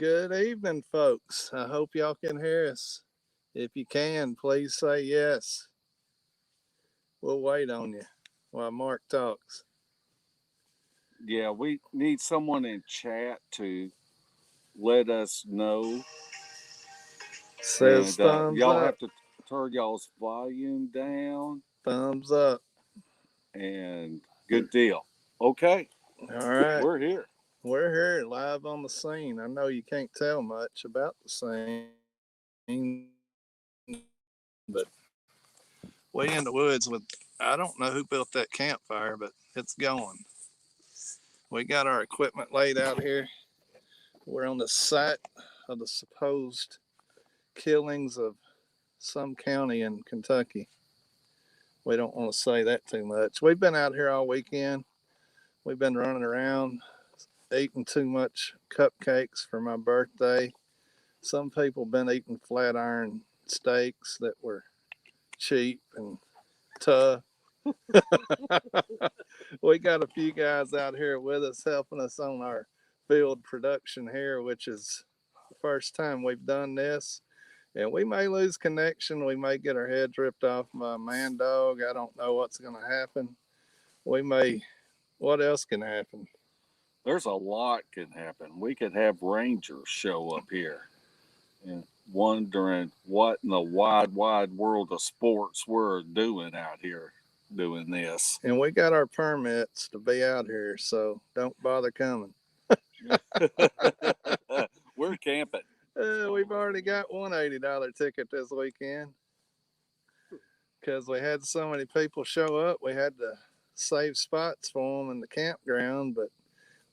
Good evening, folks. I hope y'all can hear us. If you can, please say yes. We'll wait on you while Mark talks. Yeah, we need someone in chat to let us know. Says And thumbs y'all up, have to turn y'all's volume down. thumbs up. And good deal. Okay, All right. we're here. We're here live on the scene. I know you can't tell much about the scene, but way in the woods with, I don't know who built that campfire, but it's going. We got our equipment laid out here. We're on the site of the supposed killings of some county in Kentucky. We don't want to say that too much. We've been out here all weekend. We've been running around eating too much cupcakes for my birthday. Some people been eating flat iron steaks that were cheap and tough. We got a few guys out here with us helping us on our field production here, which is the first time we've done this. And we may lose connection. We may get our heads ripped off by a man dog. I don't know what's going to happen. We may, what else can happen? There's a lot can happen. We could have rangers show up here and wondering what in the wide world of sports we're doing out here doing this. And we got our permits to be out here, so don't bother coming. We're camping. We've already got one $80 ticket this weekend because we had so many people show up. We had to save spots for them in the campground, but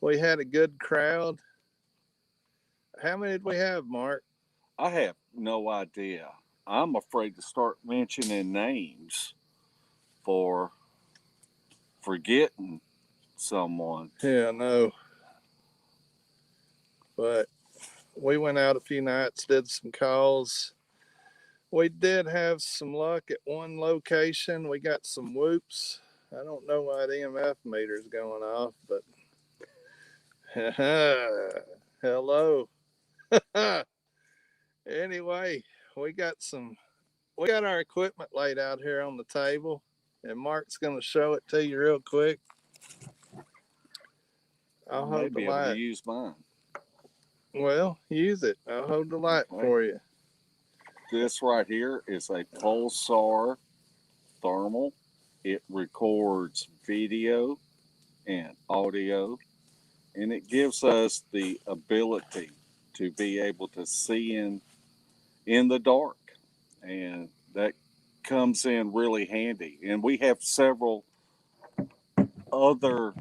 we had a good crowd. How many did we have, Mark? I have no idea. I'm afraid to start mentioning names for forgetting someone. Yeah, I know. But we went out a few nights, did some calls. We did have some luck at one location. We got some whoops. I don't know why the EMF meter's going off, but hello. Anyway, we got our equipment laid out here on the table, and Mark's going to show it to you real quick. I'll hold the be able to light. use mine. Well, use it. I'll hold the light for you. This right here is a pulsar thermal. It records video and audio, and it gives us the ability to be able to see in the dark, and that comes in really handy. And we have several other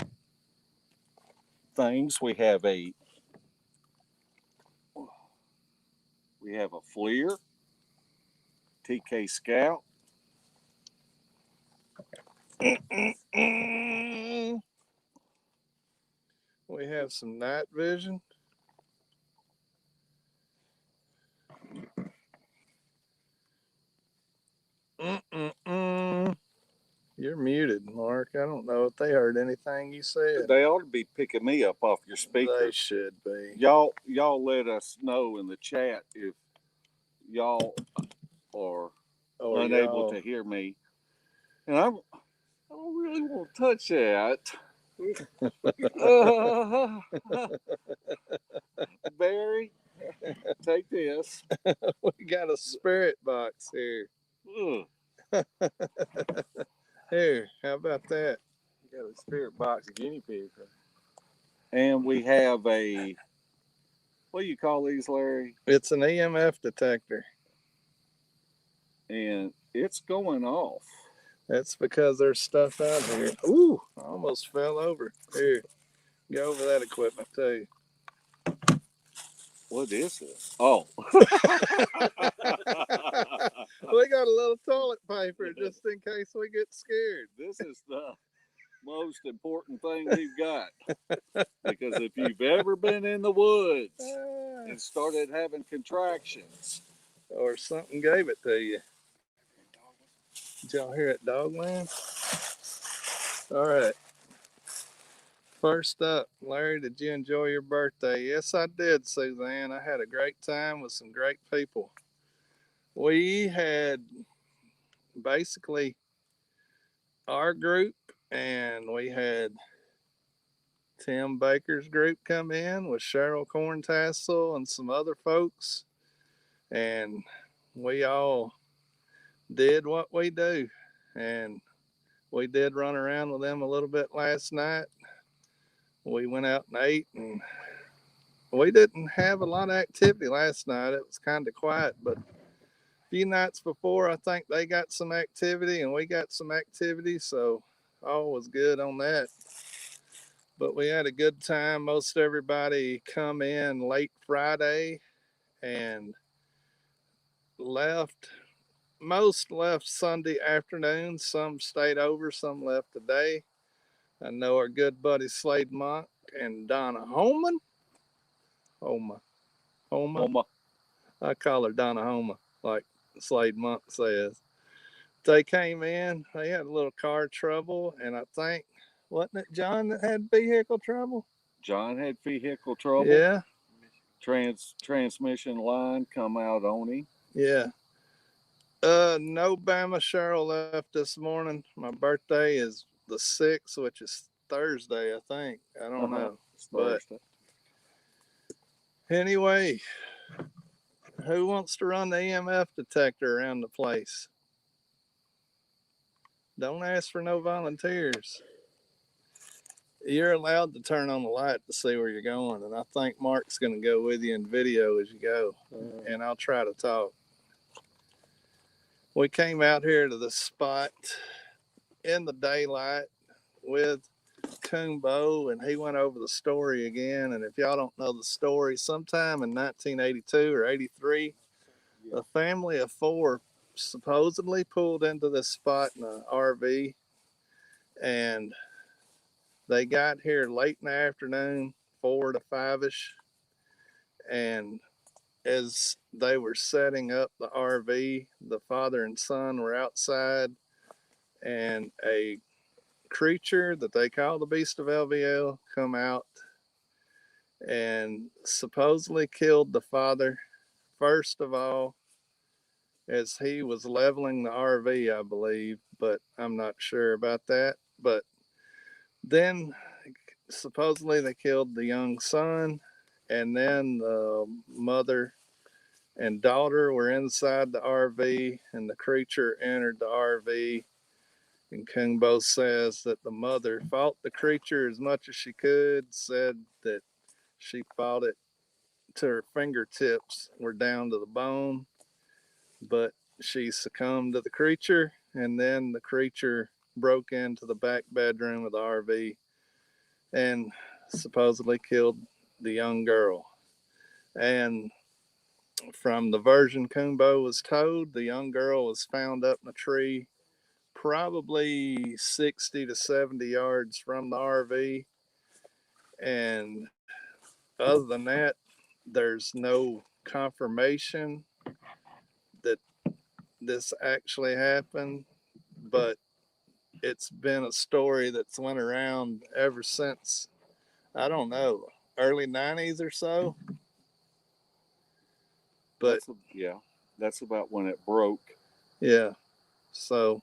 things. We have a FLIR, TK Scout. We have some night vision. You're muted, Mark. I don't know if they heard anything you said. They ought to be picking me up off your speaker. They should be. Y'all let us know in the chat if y'all are unable to hear me. And I don't really want to touch that. Barry, take this. We got a spirit box here. Here, how about that? We got a spirit box, a guinea pig. And we have a, what do you call these, Larry? It's an EMF detector. And it's going off. That's because there's stuff out here. Ooh, I almost fell over. Here, go over that equipment too. What is this? Oh. We got a little toilet paper just in case we get scared. This is the most important thing we've got. Because if you've ever been in the woods and started having contractions, or something gave it to you. Did y'all hear it, Dogland? All right. First up, Larry, did you enjoy your birthday? Yes, I did, Suzanne. I had a great time with some great people. We had basically our group, and we had Tim Baker's group come in with Cheryl Corntassel and some other folks, and we all did what we do. And we did run around with them a little bit last night. We went out and ate, and we didn't have a lot of activity last night. It was kind of quiet, but a few nights before, I think they got some activity and we got some activity, so all was good on that. But we had a good time. Most everybody come in late Friday and left. Most left Sunday afternoon. Some stayed over. Some left today. I know our good buddy Slade Monk and Donna Holman. Homa. Homa. Homa. I call her Donna Homa, like Slade Monk says. They came in. They had a little car trouble, and I think, wasn't it John that had vehicle trouble? John had vehicle trouble. Yeah. Transmission line come out on him. Yeah. No, Bama Cheryl left this morning. My birthday is the 6th, which is Thursday, I think. I don't know. It's But Thursday. anyway, who wants to run the EMF detector around the place? Don't ask for no volunteers. You're allowed to turn on the light to see where you're going, and I think Mark's going to go with you in video as you go, and I'll try to talk. We came out here to the spot in the daylight with Kumbo, and he went over the story again. And if y'all don't know the story, sometime in 1982 or 83, a family of 4 supposedly pulled into this spot in an RV, and they got here late in the afternoon, 4 to 5ish, and as they were setting up the RV, the father and son were outside, and a creature that they call the Beast of LVL come out and supposedly killed the father first of all as he was leveling the RV, I believe, but I'm not sure about that. But then supposedly they killed the young son, and then the mother and daughter were inside the RV, and the creature entered the RV. And Kumbo says that the mother fought the creature as much as she could, said that she fought it to her fingertips were down to the bone, but she succumbed to the creature, and then the creature broke into the back bedroom of the RV and supposedly killed the young girl. And from the version Kumbo was told, the young girl was found up in a tree probably 60 to 70 yards from the RV. And other than that, there's no confirmation that this actually happened, but it's been a story that's went around ever since, I don't know, early 90s or so. But that's about when it broke. Yeah. So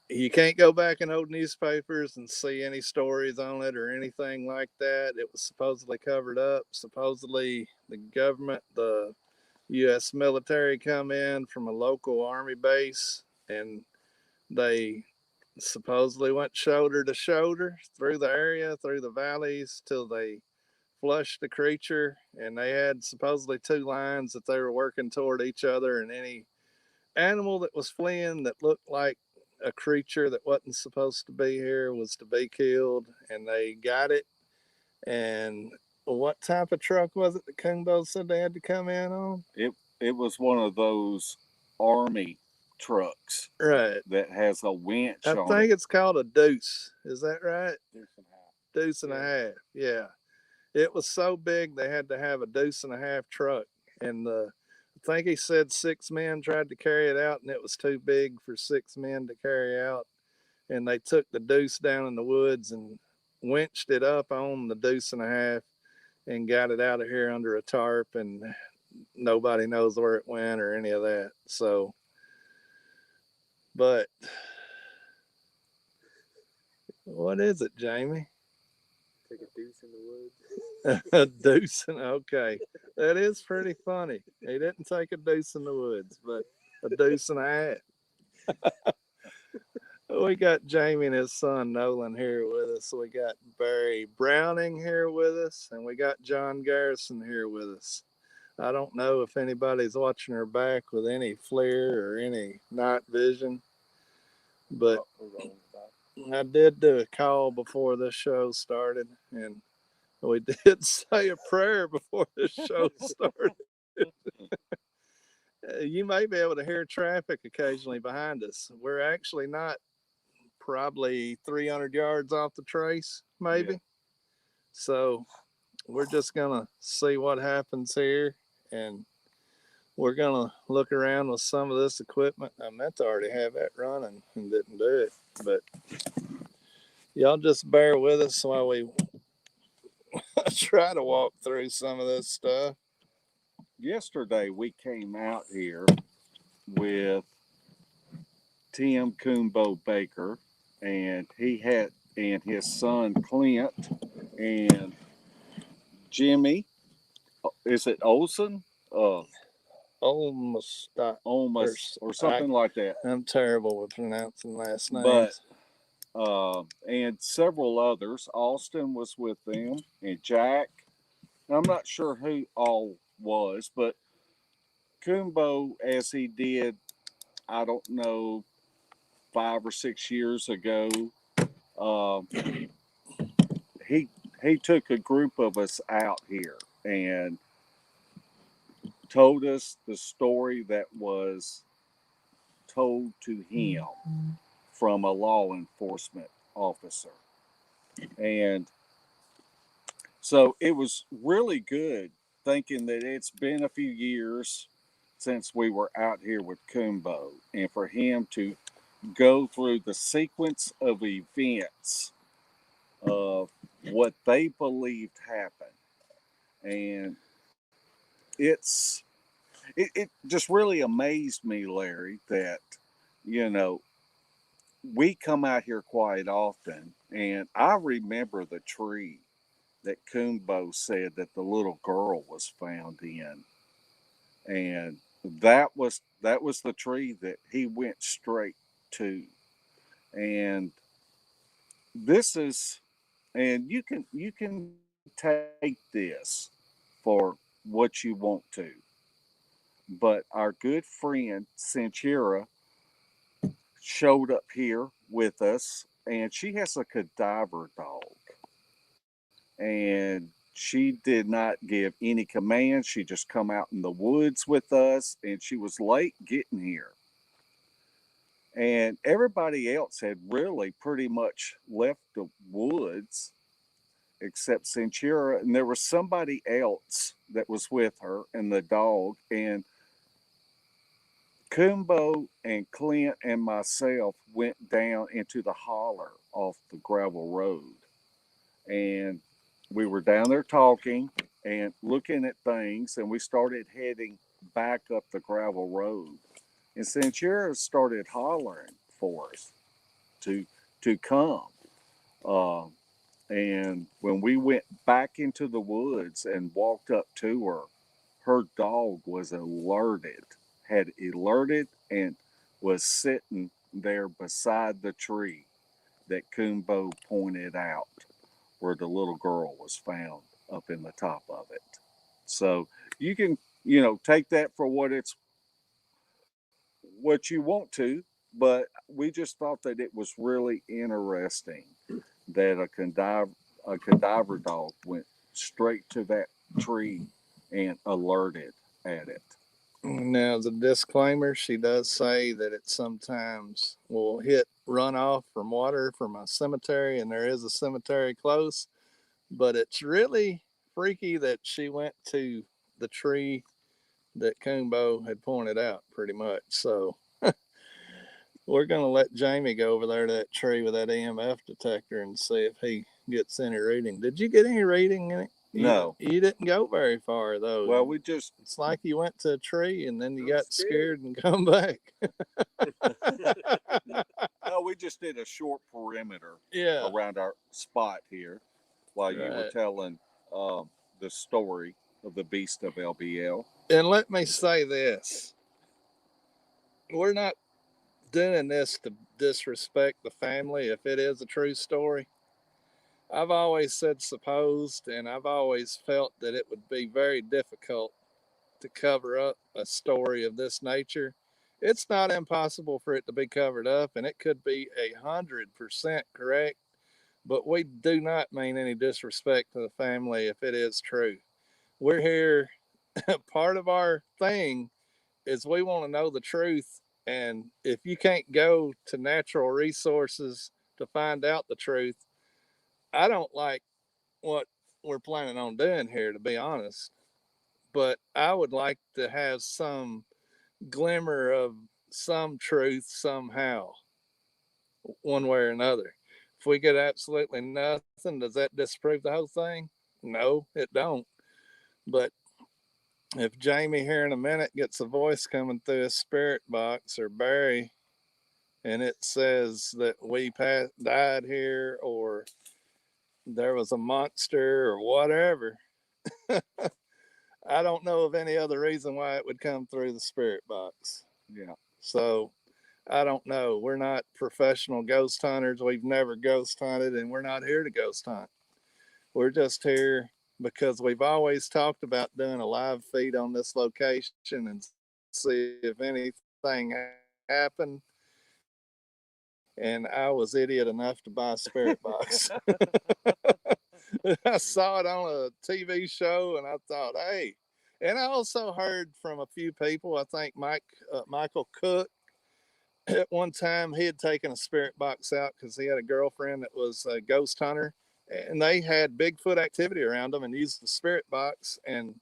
you can't go back in old newspapers and see any stories on it or anything like that. It was supposedly covered up. Supposedly the government, the U.S. military come in from a local army base, and they supposedly went shoulder to shoulder through the area, through the valleys, till they flushed the creature. And they had supposedly 2 lines that they were working toward each other, and any animal that was fleeing that looked like a creature that wasn't supposed to be here was to be killed. And they got it. And what type of truck was it that Kumbo said they had to come in on? It was one of those army trucks, right, that has a winch I on think it. it's called a deuce. Is that right? Deuce and a half. Yeah. It was so big they had to have a deuce and a half truck. And I think he said 6 men tried to carry it out, and it was too big for 6 men to carry out. And they took the deuce down in the woods and winched it up on the deuce and a half and got it out of here under a tarp, and nobody knows where it went or any of that. So, but what is it, Jamie? Take a deuce in the woods. A deuce, okay. That is pretty funny. He didn't take a deuce in the woods, but a deuce and a half. We got Jamie and his son Nolan here with us. We got Barry Browning here with us, and we got John Garrison here with us. I don't know if anybody's watching her back with any FLIR or any night vision, but I did do a call before the show started, and we did say a prayer before the show started. You may be able to hear traffic occasionally behind us. We're actually not probably 300 yards off the trace, maybe. Yeah. So we're just going to see what happens here, and we're going to look around with some of this equipment. I meant to already have that running and didn't do it, but y'all just bear with us while we try to walk through some of this stuff. Yesterday we came out here with Tim Coombo Baker, and his son Clint and Jimmy. Is it Olson? Almost or something like that. I'm terrible with pronouncing last names. But and several others. Austin was with them, and Jack. I'm not sure who all was, but Coombo, as he did, I don't know, 5 or 6 years ago, he took a group of us out here and told us the story that was told to him from a law enforcement officer. And so it was really good, thinking that it's been a few years since we were out here with Coombo, and for him to go through the sequence of events of what they believed happened. And it just really amazed me, Larry, that, you know, we come out here quite often, and I remember the tree that Coombo said that the little girl was found in. And that was the tree that he went straight to. And this is, and you can take this for what you want to. But our good friend Centura showed up here with us, and she has a cadaver dog. And she did not give any commands. She just come out in the woods with us, and she was late getting here. And everybody else had really pretty much left the woods except Centura, and there was somebody else that was with her and the dog. And Coombo and Clint and myself went down into the holler off the gravel road. And we were down there talking and looking at things, and we started heading back up the gravel road. And Centura started hollering for us to come. And when we went back into the woods and walked up to her, her dog was had alerted and was sitting there beside the tree that Coombo pointed out where the little girl was found up in the top of it. So you can, take that for what you want to, but we just thought that it was really interesting that a cadaver dog went straight to that tree and alerted at it. Now, as a disclaimer, she does say that it sometimes will hit runoff from water from a cemetery, and there is a cemetery close. But it's really freaky that she went to the tree that Coombo had pointed out, pretty much. So we're going to let Jamie go over there to that tree with that EMF detector and see if he gets any reading. Did you get any reading in it? No. You didn't go very far though. Well, we just It's like you went to a tree and then you I'm got scared and come back. no, we just did a short perimeter Yeah. around our spot here while you were Right. telling the story of the beast of LBL. And let me say this. We're not doing this to disrespect the family if it is a true story. I've always said supposed, and I've always felt that it would be very difficult to cover up a story of this nature. It's not impossible for it to be covered up, and it could be 100% correct, but we do not mean any disrespect to the family if it is true. We're here, part of our thing is we want to know the truth. And if you can't go to natural resources to find out the truth, I don't like what we're planning on doing here, to be honest. But I would like to have some glimmer of some truth somehow, one way or another. If we get absolutely nothing, does that disprove the whole thing? No, it don't. But if Jamie here in a minute gets a voice coming through his spirit box, or Barry, and it says that we died here, or there was a monster, or whatever, I don't know of any other reason why it would come through the spirit box. Yeah. So I don't know. We're not professional ghost hunters. We've never ghost hunted, and we're not here to ghost hunt. We're just here because we've always talked about doing a live feed on this location and see if anything happened. And I was idiot enough to buy a spirit box. I saw it on a TV show, and I thought, hey. And I also heard from a few people. I think Michael Cook, at one time, he had taken a spirit box out because he had a girlfriend that was a ghost hunter, and they had Bigfoot activity around them and used the spirit box and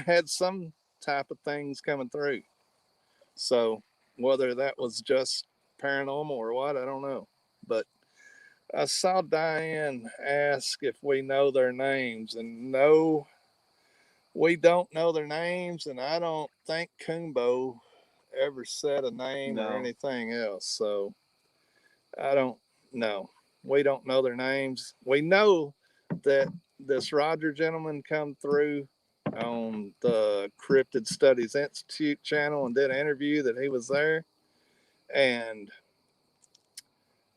had some type of things coming through. So whether that was just paranormal or what, I don't know. But I saw Diane ask if we know their names, and no, we don't know their names, and I don't think Kumbo ever said a name or anything else. So I don't know. We don't know their names. We know that this Roger gentleman come through on the Cryptid Studies Institute channel and did an interview that he was there. And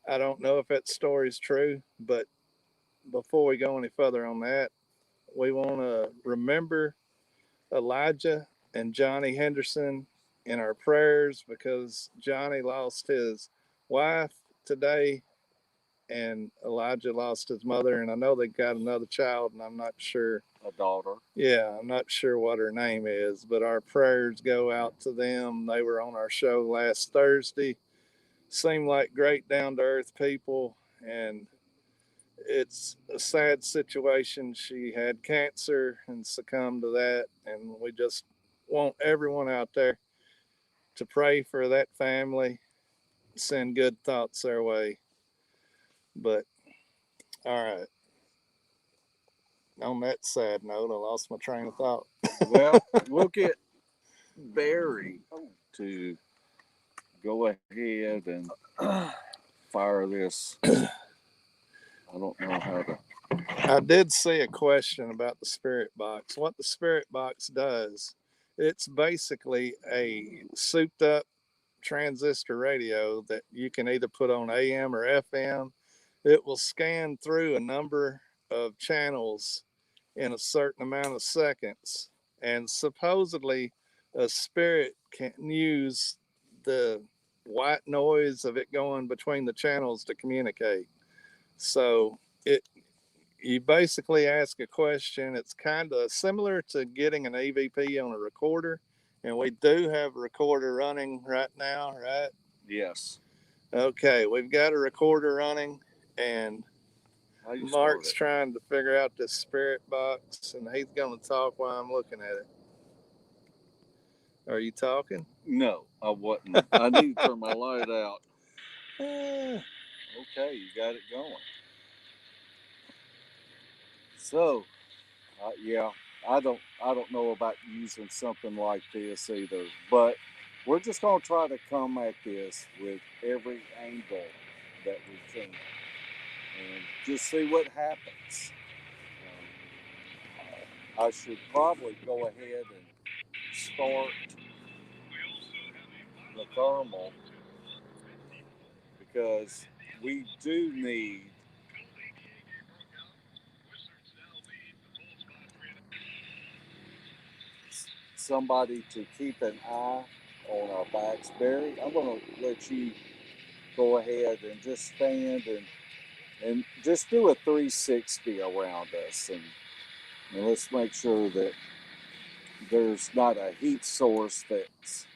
I don't know if that story's true, but before we go any further on that, we want to remember Elijah and Johnny Henderson in our prayers because Johnny lost his wife today and Elijah lost his mother. And I know they got another child, and I'm not sure. A daughter. Yeah, I'm not sure what her name is, but our prayers go out to them. They were on our show last Thursday. Seemed like great down to earth people, and it's a sad situation. She had cancer and succumbed to that, and we just want everyone out there to pray for that family, send good thoughts their way. But all right, on that sad note, I lost my train of thought. Well, we'll get Barry to go ahead and fire this. I don't know how to. I did see a question about the spirit box. What the spirit box does, it's basically a souped up transistor radio that you can either put on AM or FM. It will scan through a number of channels in a certain amount of seconds. And supposedly, a spirit can use the white noise of it going between the channels to communicate. So it you basically ask a question. It's kind of similar to getting an EVP on a recorder. And we do have a recorder running right now, right? Yes. Okay, we've got a recorder running, and Mark's trying to figure out this spirit box, and he's going to talk while I'm looking at it. Are you talking? No, I wasn't. I need to turn my light out. Okay, you got it going. So, yeah, I don't know about using something like this either, but we're just gonna try to come at this with every angle that we can, and just see what happens. I should probably go ahead and start the thermal because we do need somebody to keep an eye on our backs. Barry, I'm going to let you go ahead and just stand and just do a 360 around us, and let's make sure that there's not a heat source that's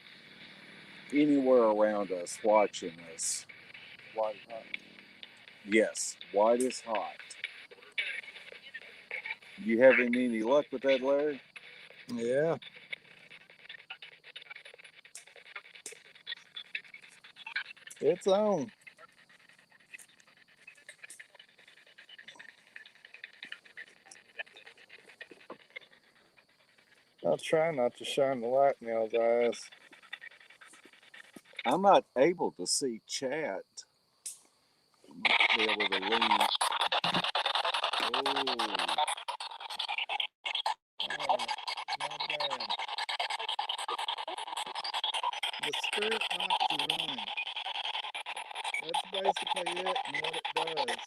anywhere around us watching us. White hot. Yes, white is hot. You having any luck with that, Larry? Yeah. It's on. I'll try not to shine the light in y'all's eyes. I'm not able to see chat. I might be able to lean. Oh. Not bad. The spirit box is on. That's basically it and what it does.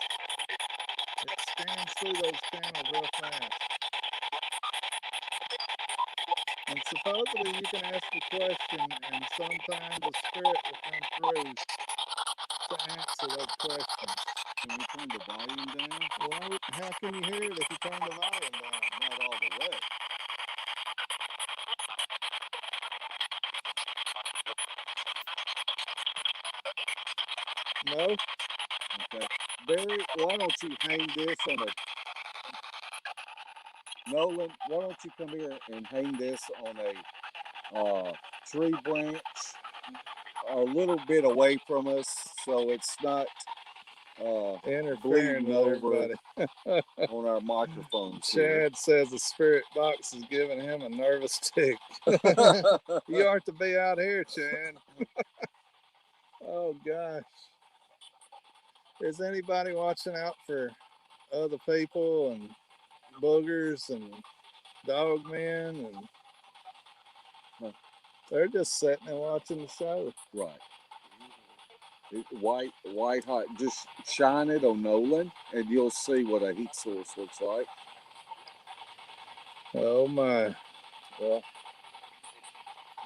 It scans through those channels real fast. And supposedly you can ask a question and sometimes the spirit will come through to answer those questions. Can we turn the volume down? Well, how can you hear it if you turn the volume down? Not all the way. No? Okay. Barry, why don't you hang this on a... Nolan, why don't you come here and hang this on a tree branch a little bit away from us so it's not Interfering bleeding with over everybody. on our microphones here. Chad says the spirit box is giving him a nervous tick. You ought to be out here, Chad. Oh, gosh. Is anybody watching out for other people and boogers and dog men? And they're just sitting and watching the show. Right. White hot. Just shine it on Nolan, and you'll see what a heat source looks like. Oh my! Well,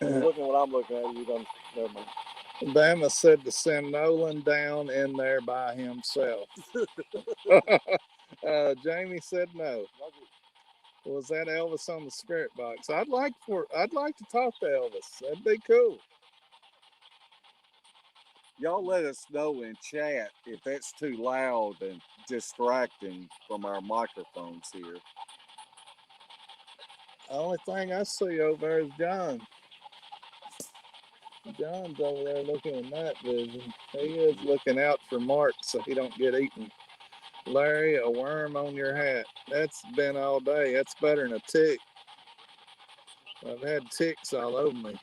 you're looking at what I'm looking at. You don't. Never mind. Bama said to send Nolan down in there by himself. Jamie said no. Was that Elvis on the spirit box? I'd like to talk to Elvis. That'd be cool. Y'all let us know in chat if that's too loud and distracting from our microphones here. The only thing I see over there is John. John's over there looking at night vision. He is looking out for Mark so he don't get eaten. Larry, a worm on your hat. That's been all day. That's better than a tick. I've had ticks all over me.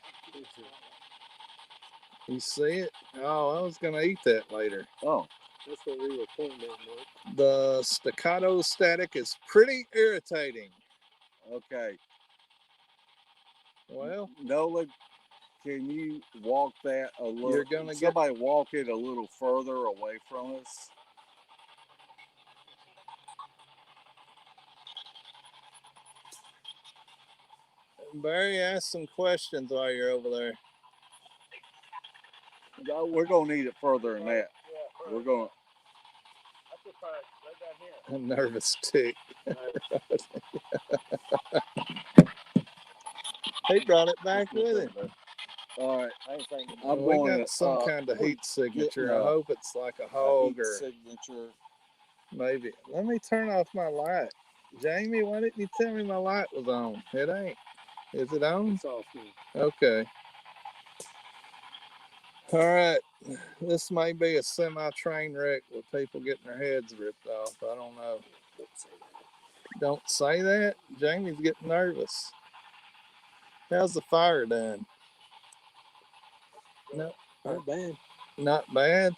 You see it? Oh, I was going to eat that later. Oh. That's what we were pointing at, Mark. The staccato static is pretty irritating. Okay. Well, Nolan, can you walk that a little? You're gonna somebody walk it a little further away from us. Barry, ask some questions while you're over there. We're gonna need it further than that. Yeah, we're gonna. A nervous tick. He brought it back with him. All right, We got some kind of heat signature. I hope it's like a hog or signature. Maybe. Let me turn off my light. Jamie, why didn't you tell me my light was on? It ain't. Is it on? It's off. Okay. All right. This may be a semi train wreck with people getting their heads ripped off. I don't know. Don't say that. Jamie's getting nervous. How's the fire done? No, Not bad. not bad.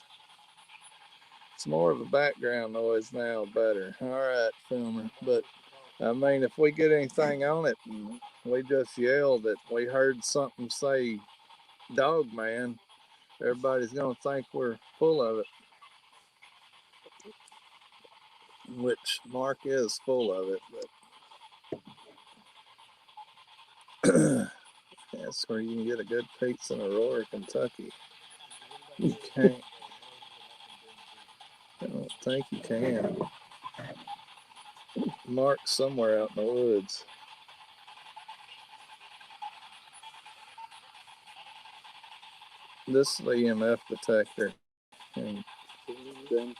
It's more of a background noise now, better. All right, filmer. But I mean, if we get anything on it and we just yell that we heard something say "dog man," everybody's gonna think we're full of it. Which Mark is full of it, but that's where you can get a good pizza in Aurora, Kentucky. You can't. I don't think you can. Mark's somewhere out in the woods. This is the EMF detector. And Then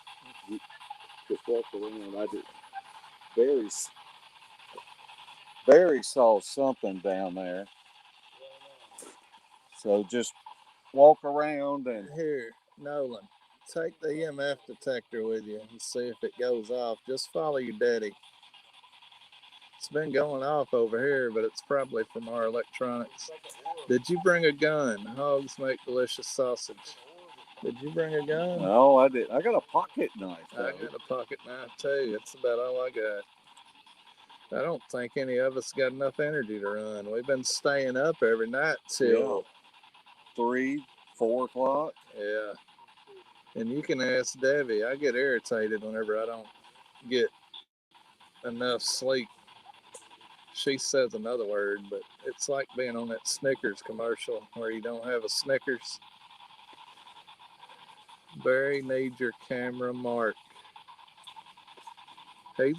just walk around. Barry saw something down there. So just walk around and here, Nolan, take the EMF detector with you and see if it goes off. Just follow your daddy. It's been going off over here, but it's probably from our electronics. Did you bring a gun? Hogs make delicious sausage. Did you bring a gun? no, I did. I got a pocket knife though. I got a pocket knife too. That's about all I got. I don't think any of us got enough energy to run. We've been staying up every night till 3, 4 o'clock. Yeah. And you can ask Debbie. I get irritated whenever I don't get enough sleep. She says another word, but it's like being on that Snickers commercial where you don't have a Snickers. Barry needs your camera, Mark. He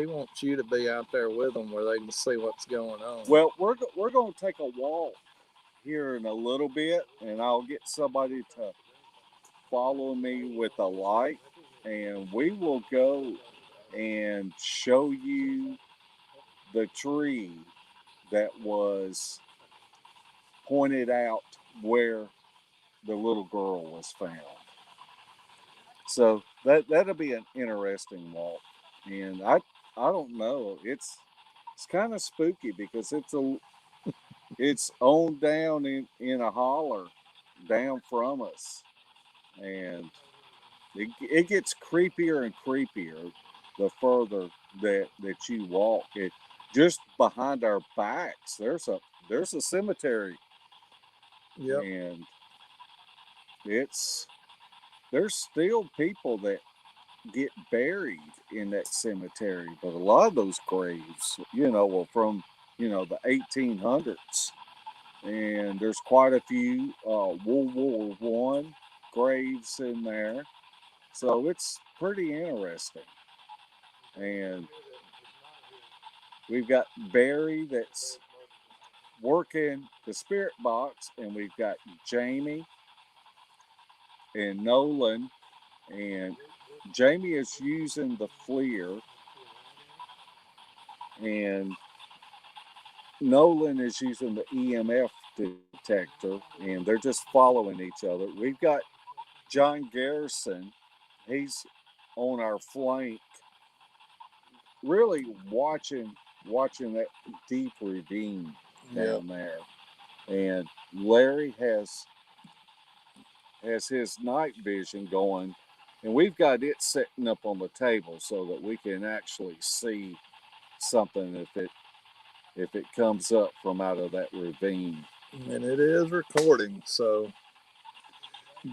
wants you to be out there with them where they can see what's going on. Well, we're going to take a walk here in a little bit, and I'll get somebody to follow me with a light, and we will go and show you the tree that was pointed out where the little girl was found. So that'll be an interesting walk, and I don't know. It's kind of spooky because it's on down in a holler down from us, and it gets creepier and creepier the further that you walk. It just behind our backs there's a cemetery. Yep. And there's still people that get buried in that cemetery, but a lot of those graves, were from the 1800s, and there's quite a few World War One graves in there, so it's pretty interesting. And we've got Barry that's working the spirit box, and we've got Jamie and Nolan, and Jamie is using the FLIR, and Nolan is using the EMF detector, and they're just following each other. We've got John Garrison. He's on our flank, really watching that deep ravine down there. And Larry has his night vision going, and we've got it setting up on the table so that we can actually see something if it comes up from out of that ravine. And it is recording, so.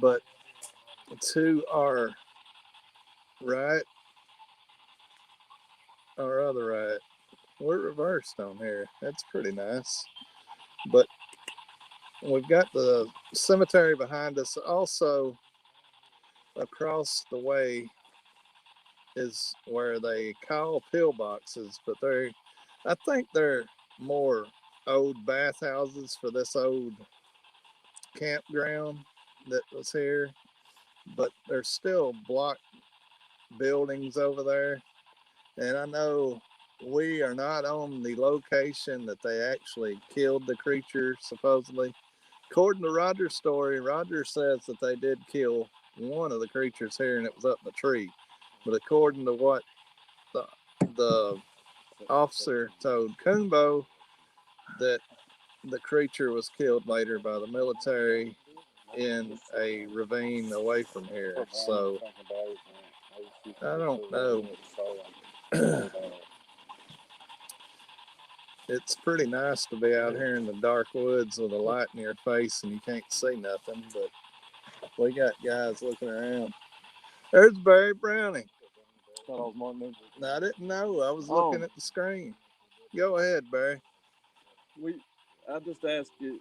But to our right, our other right, we're reversed on here. That's pretty nice. But we've got the cemetery behind us. Also, across the way is where they call pillboxes, but I think they're more old bathhouses for this old campground that was here. But there's still block buildings over there. And I know we are not on the location that they actually killed the creature, supposedly. According to Roger's story, Roger says that they did kill one of the creatures here and it was up in the tree. But according to what the the officer told Kumbo that the creature was killed later by the military in a ravine away from here. So I don't know. It's pretty nice to be out here in the dark woods with a light in your face and you can't see nothing, but we got guys looking around. There's Barry Browning. Thought I was Martin. I didn't know. I was looking at the screen. Go ahead, Barry. I just asked you.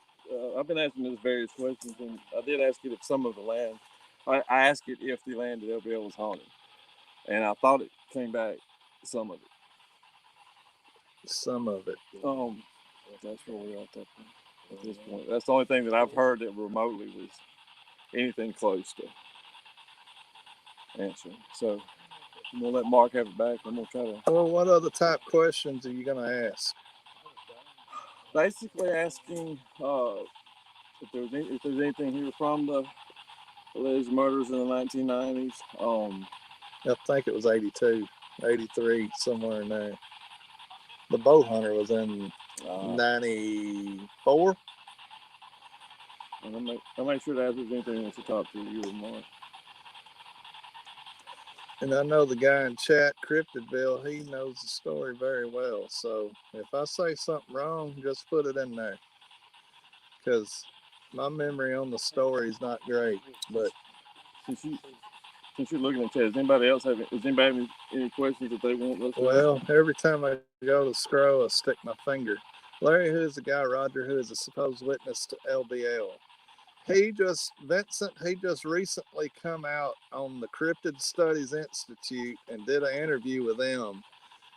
I've been asking this various questions, and I did ask it if some of the land. I asked it if the land at LBL was haunted, and I thought it came back some of it. Some of it. That's where we're at at this point. That's the only thing that I've heard that remotely was anything close to answering. So I'm gonna let Mark have it back. I'm gonna try to. Well, what other type questions are you gonna ask? Basically asking if there's anything here from the alleged murders in the 1990s. I think it was 82, 83, somewhere in there. The bow hunter was in 94. And I'll make sure that if there's anything else to talk to you or Mark. And I know the guy in chat, Cryptidville, he knows the story very well. So if I say something wrong, just put it in there. Because my memory on the story is not great. But since you're looking at chat, does anybody have any questions that they want us to well, every time I go to scroll, I stick my finger. Larry, who is the guy, Roger, who is a supposed witness to LBL. Vincent, he just recently come out on the Cryptid Studies Institute and did an interview with them.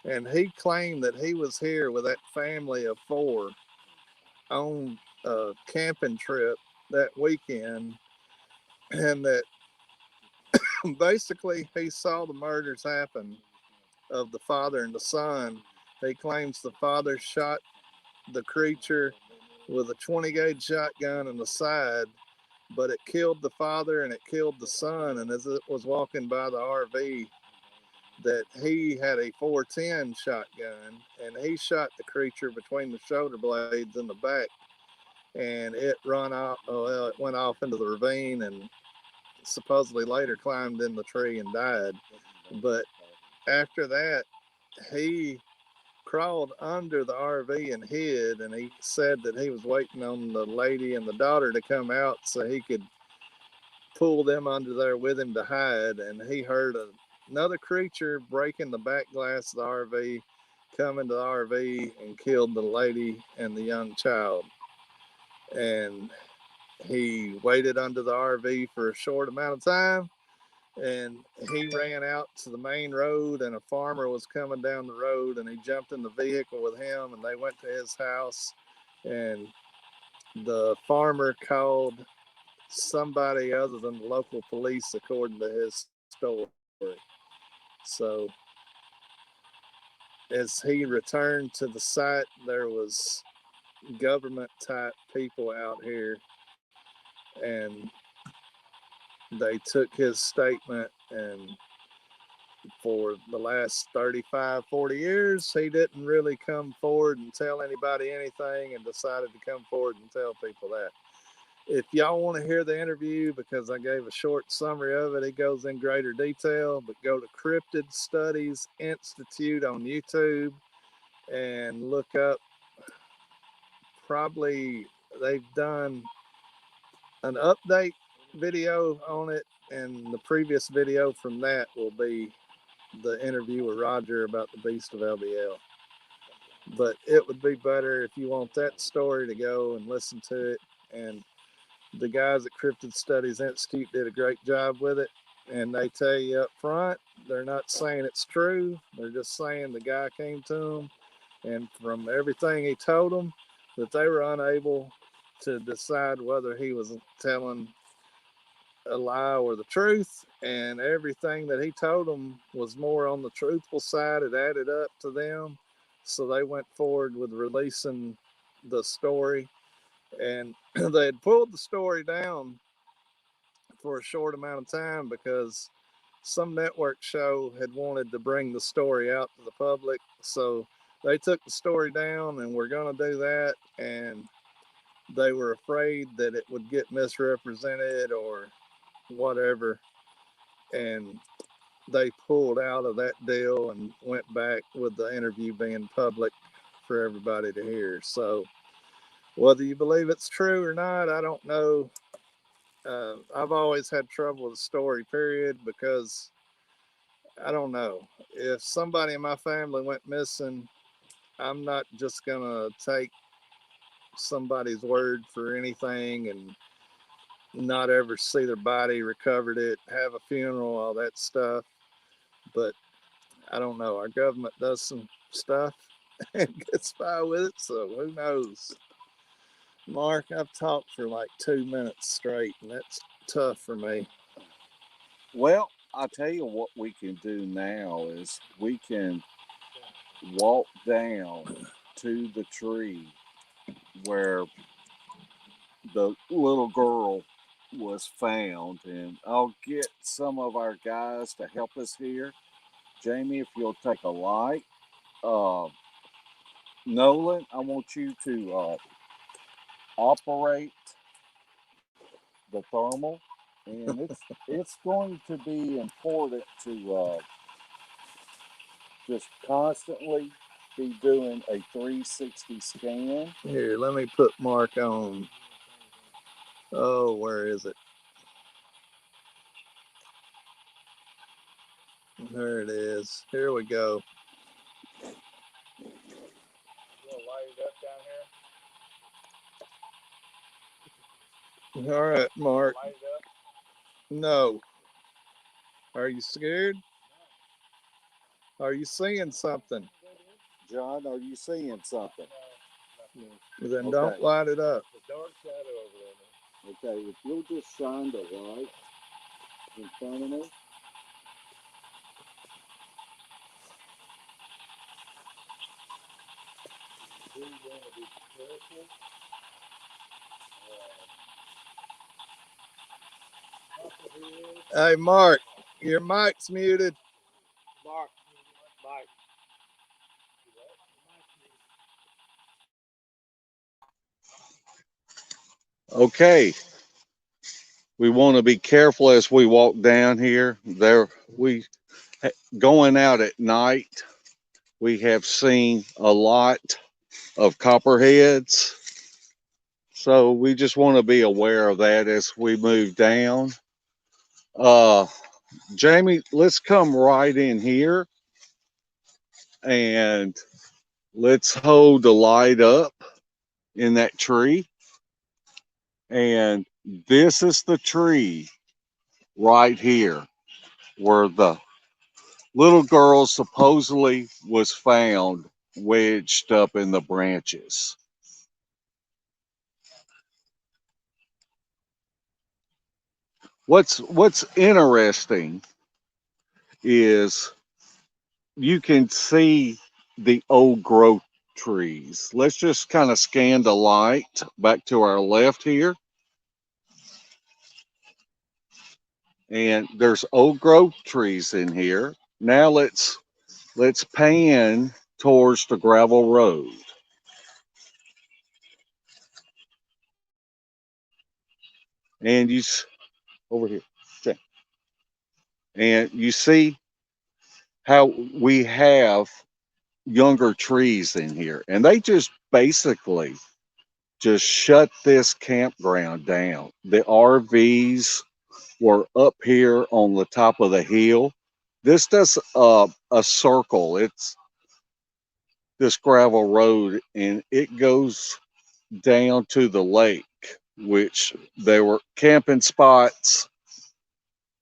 And he claimed that he was here with that family of 4 on a camping trip that weekend. And that basically he saw the murders happen of the father and the son. He claims the father shot the creature with a 20 gauge shotgun in the side, but it killed the father and it killed the son. And as it was walking by the RV, that he had a 410 shotgun and he shot the creature between the shoulder blades in the back, and it went off into the ravine and supposedly later climbed in the tree and died. But after that, he crawled under the RV and hid, and he said that he was waiting on the lady and the daughter to come out so he could pull them under there with him to hide. And he heard another creature breaking the back glass of the RV, come into the RV and killed the lady and the young child. And he waited under the RV for a short amount of time, and he ran out to the main road, and a farmer was coming down the road, and he jumped in the vehicle with him, and they went to his house, and the farmer called somebody other than the local police, according to his story. So as he returned to the site, there was government type people out here, and they took his statement, and for the last 35, 40 years, he didn't really come forward and tell anybody anything, and decided to come forward and tell people that. If y'all want to hear the interview, because I gave a short summary of it, it goes in greater detail, but go to Cryptid Studies Institute on YouTube and look up. Probably they've done an update video on it, and the previous video from that will be the interview with Roger about the Beast of LBL. But it would be better if you want that story to go and listen to it. And the guys at Cryptid Studies Institute did a great job with it. And they tell you up front, they're not saying it's true. They're just saying the guy came to them, and from everything he told them, that they were unable to decide whether he was telling a lie or the truth. And everything that he told them was more on the truthful side. It added up to them. So they went forward with releasing the story. And they had pulled the story down for a short amount of time because some network show had wanted to bring the story out to the public, so they took the story down, and we're going to do that. And they were afraid that it would get misrepresented or whatever, and they pulled out of that deal and went back with the interview being public for everybody to hear. So whether you believe it's true or not, I don't know. I've always had trouble with the story, period, because I don't know. If somebody in my family went missing, I'm not just going to take somebody's word for anything and not ever see their body, recovered it, have a funeral, all that stuff. But I don't know. Our government does some stuff and gets by with it, so who knows? Mark, I've talked for like 2 minutes straight, and that's tough for me. Well, I'll tell you what we can do now is we can walk down to the tree where the little girl was found, and I'll get some of our guys to help us here. Jamie, if you'll take a light. Nolan, I want you to operate the thermal, and it's going to be important to just constantly be doing a 360 scan. Here, let me put Mark on. Oh, where is it? There it is. Here we go. All right, Mark. No. Are you scared? Are you seeing something? John, are you seeing something? Then Okay. don't light it up. Okay, if you'll just shine the light in front of me. Hey, Mark, your mic's muted. Mark, Mike. Okay, we want to be careful as we walk down here. Going out at night, we have seen a lot of copperheads. So we just want to be aware of that as we move down. Jamie, let's come right in here and let's hold the light up in that tree. And this is the tree right here where the little girl supposedly was found wedged up in the branches. What's interesting is you can see the old growth trees. Let's just kind of scan the light back to our left here. And there's old growth trees in here. Now let's pan towards the gravel road. And over here. And you see how we have younger trees in here. And they just basically just shut this campground down. The RVs were up here on the top of the hill. This does a circle. It's this gravel road, and it goes down to the lake, which there were camping spots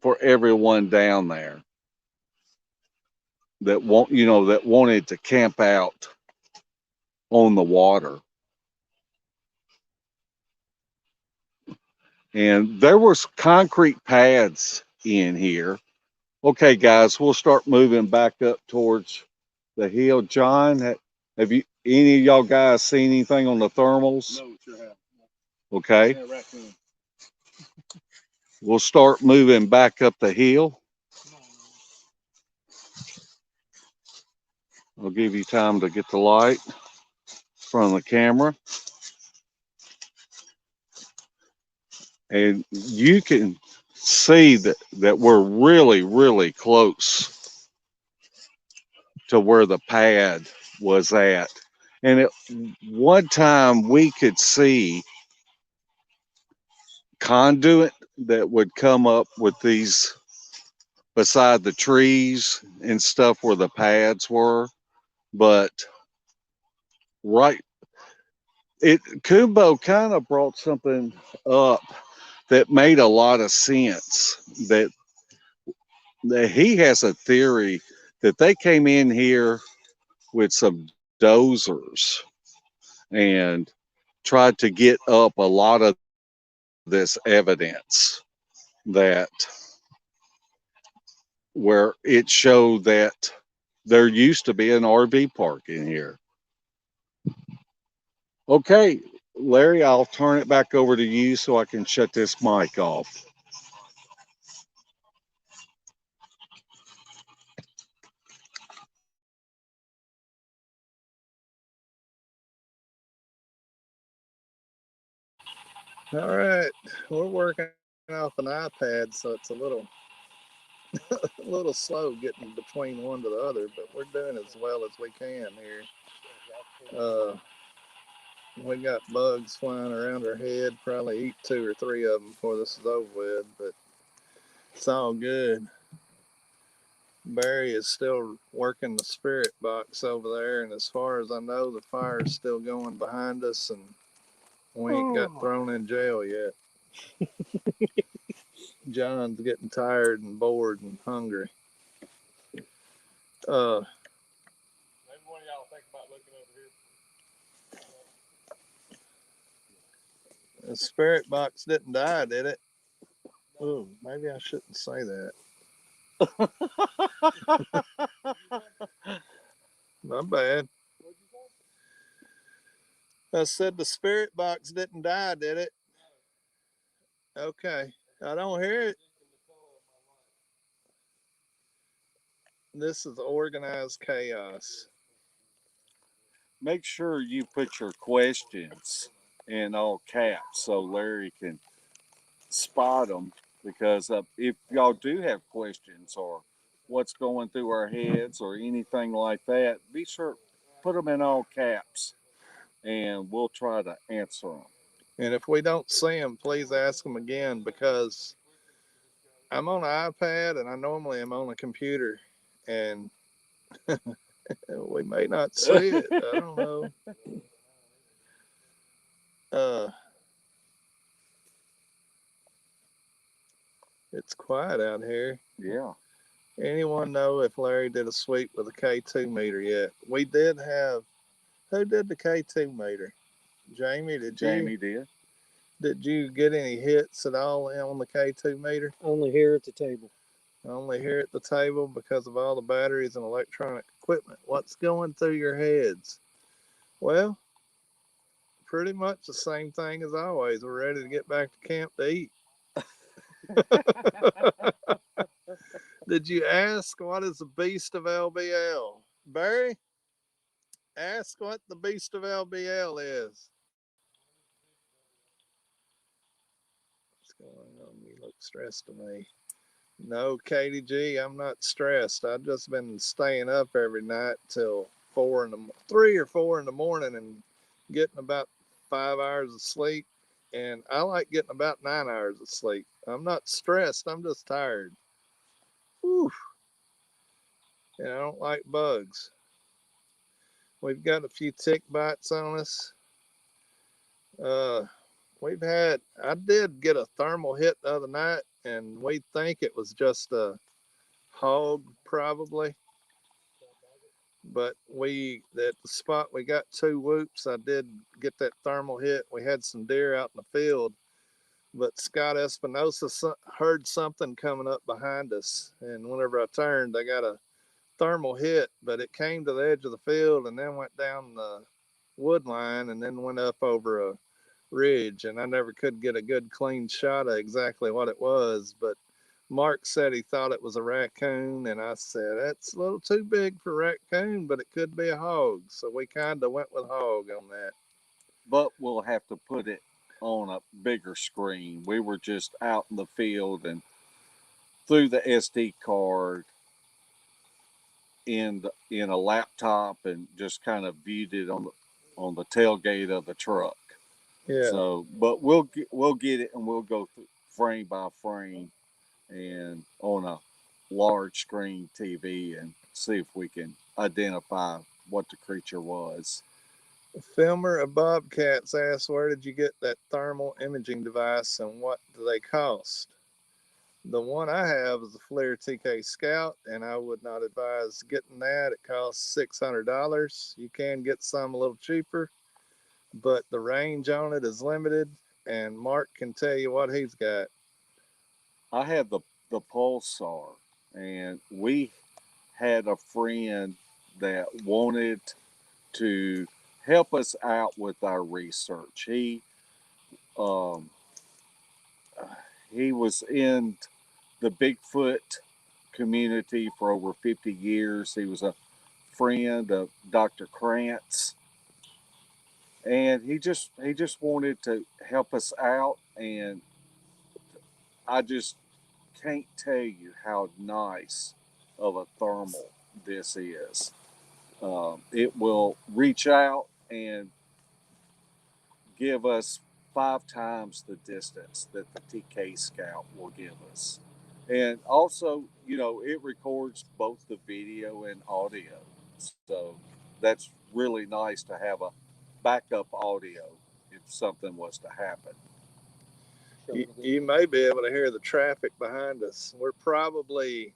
for everyone down there that wanted to camp out on the water. And there was concrete pads in here. Okay, guys, we'll start moving back up towards the hill. John, have you any of y'all guys seen anything on the thermals? No, sure have. Okay. Yeah, raccoon. We'll start moving back up the hill. I'll give you time to get the light from the camera. And you can see that we're really, really close to where the pad was at. And at one time we could see conduit that would come up with these beside the trees and stuff where the pads were. But right, Kumbo kind of brought something up that made a lot of sense. That he has a theory that they came in here with some dozers and tried to get up a lot of this evidence that where it showed that there used to be an RV park in here. Okay, Larry, I'll turn it back over to you so I can shut this mic off. All right, we're working off an iPad, so it's a little a little slow getting between one to the other, but we're doing as well as we can here. We got bugs flying around our head. Probably eat 2 or 3 of them before this is over with, but it's all good. Barry is still working the spirit box over there, and as far as I know, the fire's still going behind us, and we ain't got thrown in jail yet. John's getting tired and bored and hungry. Maybe one of y'all think about looking over here. The spirit box didn't die, did it? Oh, maybe I shouldn't say that. My bad. I said the spirit box didn't die, did it? Okay. I don't hear it. This is organized chaos. Make sure you put your questions in all caps so Larry can spot them. Because if y'all do have questions or what's going through our heads or anything like that, be sure put them in all caps, and we'll try to answer them. And if we don't see them, please ask them again because I'm on an iPad and I normally am on a computer, and we may not see it. I don't know. Uh, it's quiet out here. Yeah. Anyone know if Larry did a sweep with a K2 meter yet? We did have. Who did the K2 meter? Jamie, did you? Jamie did. Did you get any hits at all on the K2 meter? Only here at the table. Only here at the table because of all the batteries and electronic equipment. What's going through your heads? Well, pretty much the same thing as always. We're ready to get back to camp to eat. Did you ask what is the beast of LBL? Barry, ask what the beast of LBL is. What's going on? You look stressed to me. No, Katie G, I'm not stressed. I've just been staying up every night till 3 or 4 in the morning and getting about 5 hours of sleep. And I like getting about 9 hours of sleep. I'm not stressed. I'm just tired. Whew. And I don't like bugs. We've got a few tick bites on us. I did get a thermal hit the other night, and we think it was just a hog probably. But at the spot we got 2 whoops. I did get that thermal hit. We had some deer out in the field, but Scott Espinosa heard something coming up behind us, and whenever I turned, I got a thermal hit, but it came to the edge of the field and then went down the wood line and then went up over a ridge, and I never could get a good clean shot of exactly what it was, but Mark said he thought it was a raccoon, and I said that's a little too big for raccoon, but it could be a hog. So we kind of went with hog on that. But we'll have to put it on a bigger screen. We were just out in the field and through the SD card in a laptop and just kind of viewed it on the tailgate of the truck. Yeah. So, but we'll get it and we'll go through frame by frame and on a large screen TV and see if we can identify what the creature was. Filmer of Bobcats asked, "Where did you get that thermal imaging device, and what do they cost?" The one I have is a FLIR TK Scout, and I would not advise getting that. It costs $600. You can get some a little cheaper, but the range on it is limited, and Mark can tell you what he's got. I have the Pulsar, and we had a friend that wanted to help us out with our research. Um, he was in the Bigfoot community for over 50 years. He was a friend of Dr. Krantz, and he just wanted to help us out. And I just can't tell you how nice of a thermal this is. It will reach out and give us 5 times the distance that the TK Scout will give us. And also, it records both the video and audio. So that's really nice to have a backup audio if something was to happen. You may be able to hear the traffic behind us. We're probably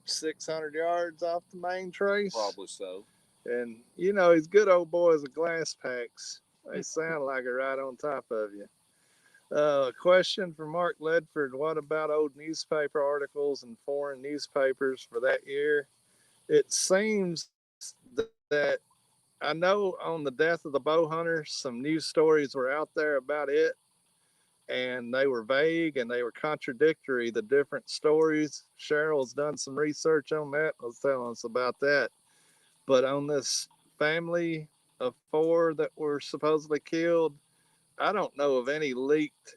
600 yards off the main trace. Probably so. And these good old boys with glass packs, they sound like they're right on top of you. Question for Mark Ledford: what about old newspaper articles and foreign newspapers for that year? It seems that I know on the death of the bow hunter, some news stories were out there about it, and they were vague and they were contradictory, the different stories. Cheryl's done some research on that, was telling us about that. But on this family of 4 that were supposedly killed, I don't know of any leaked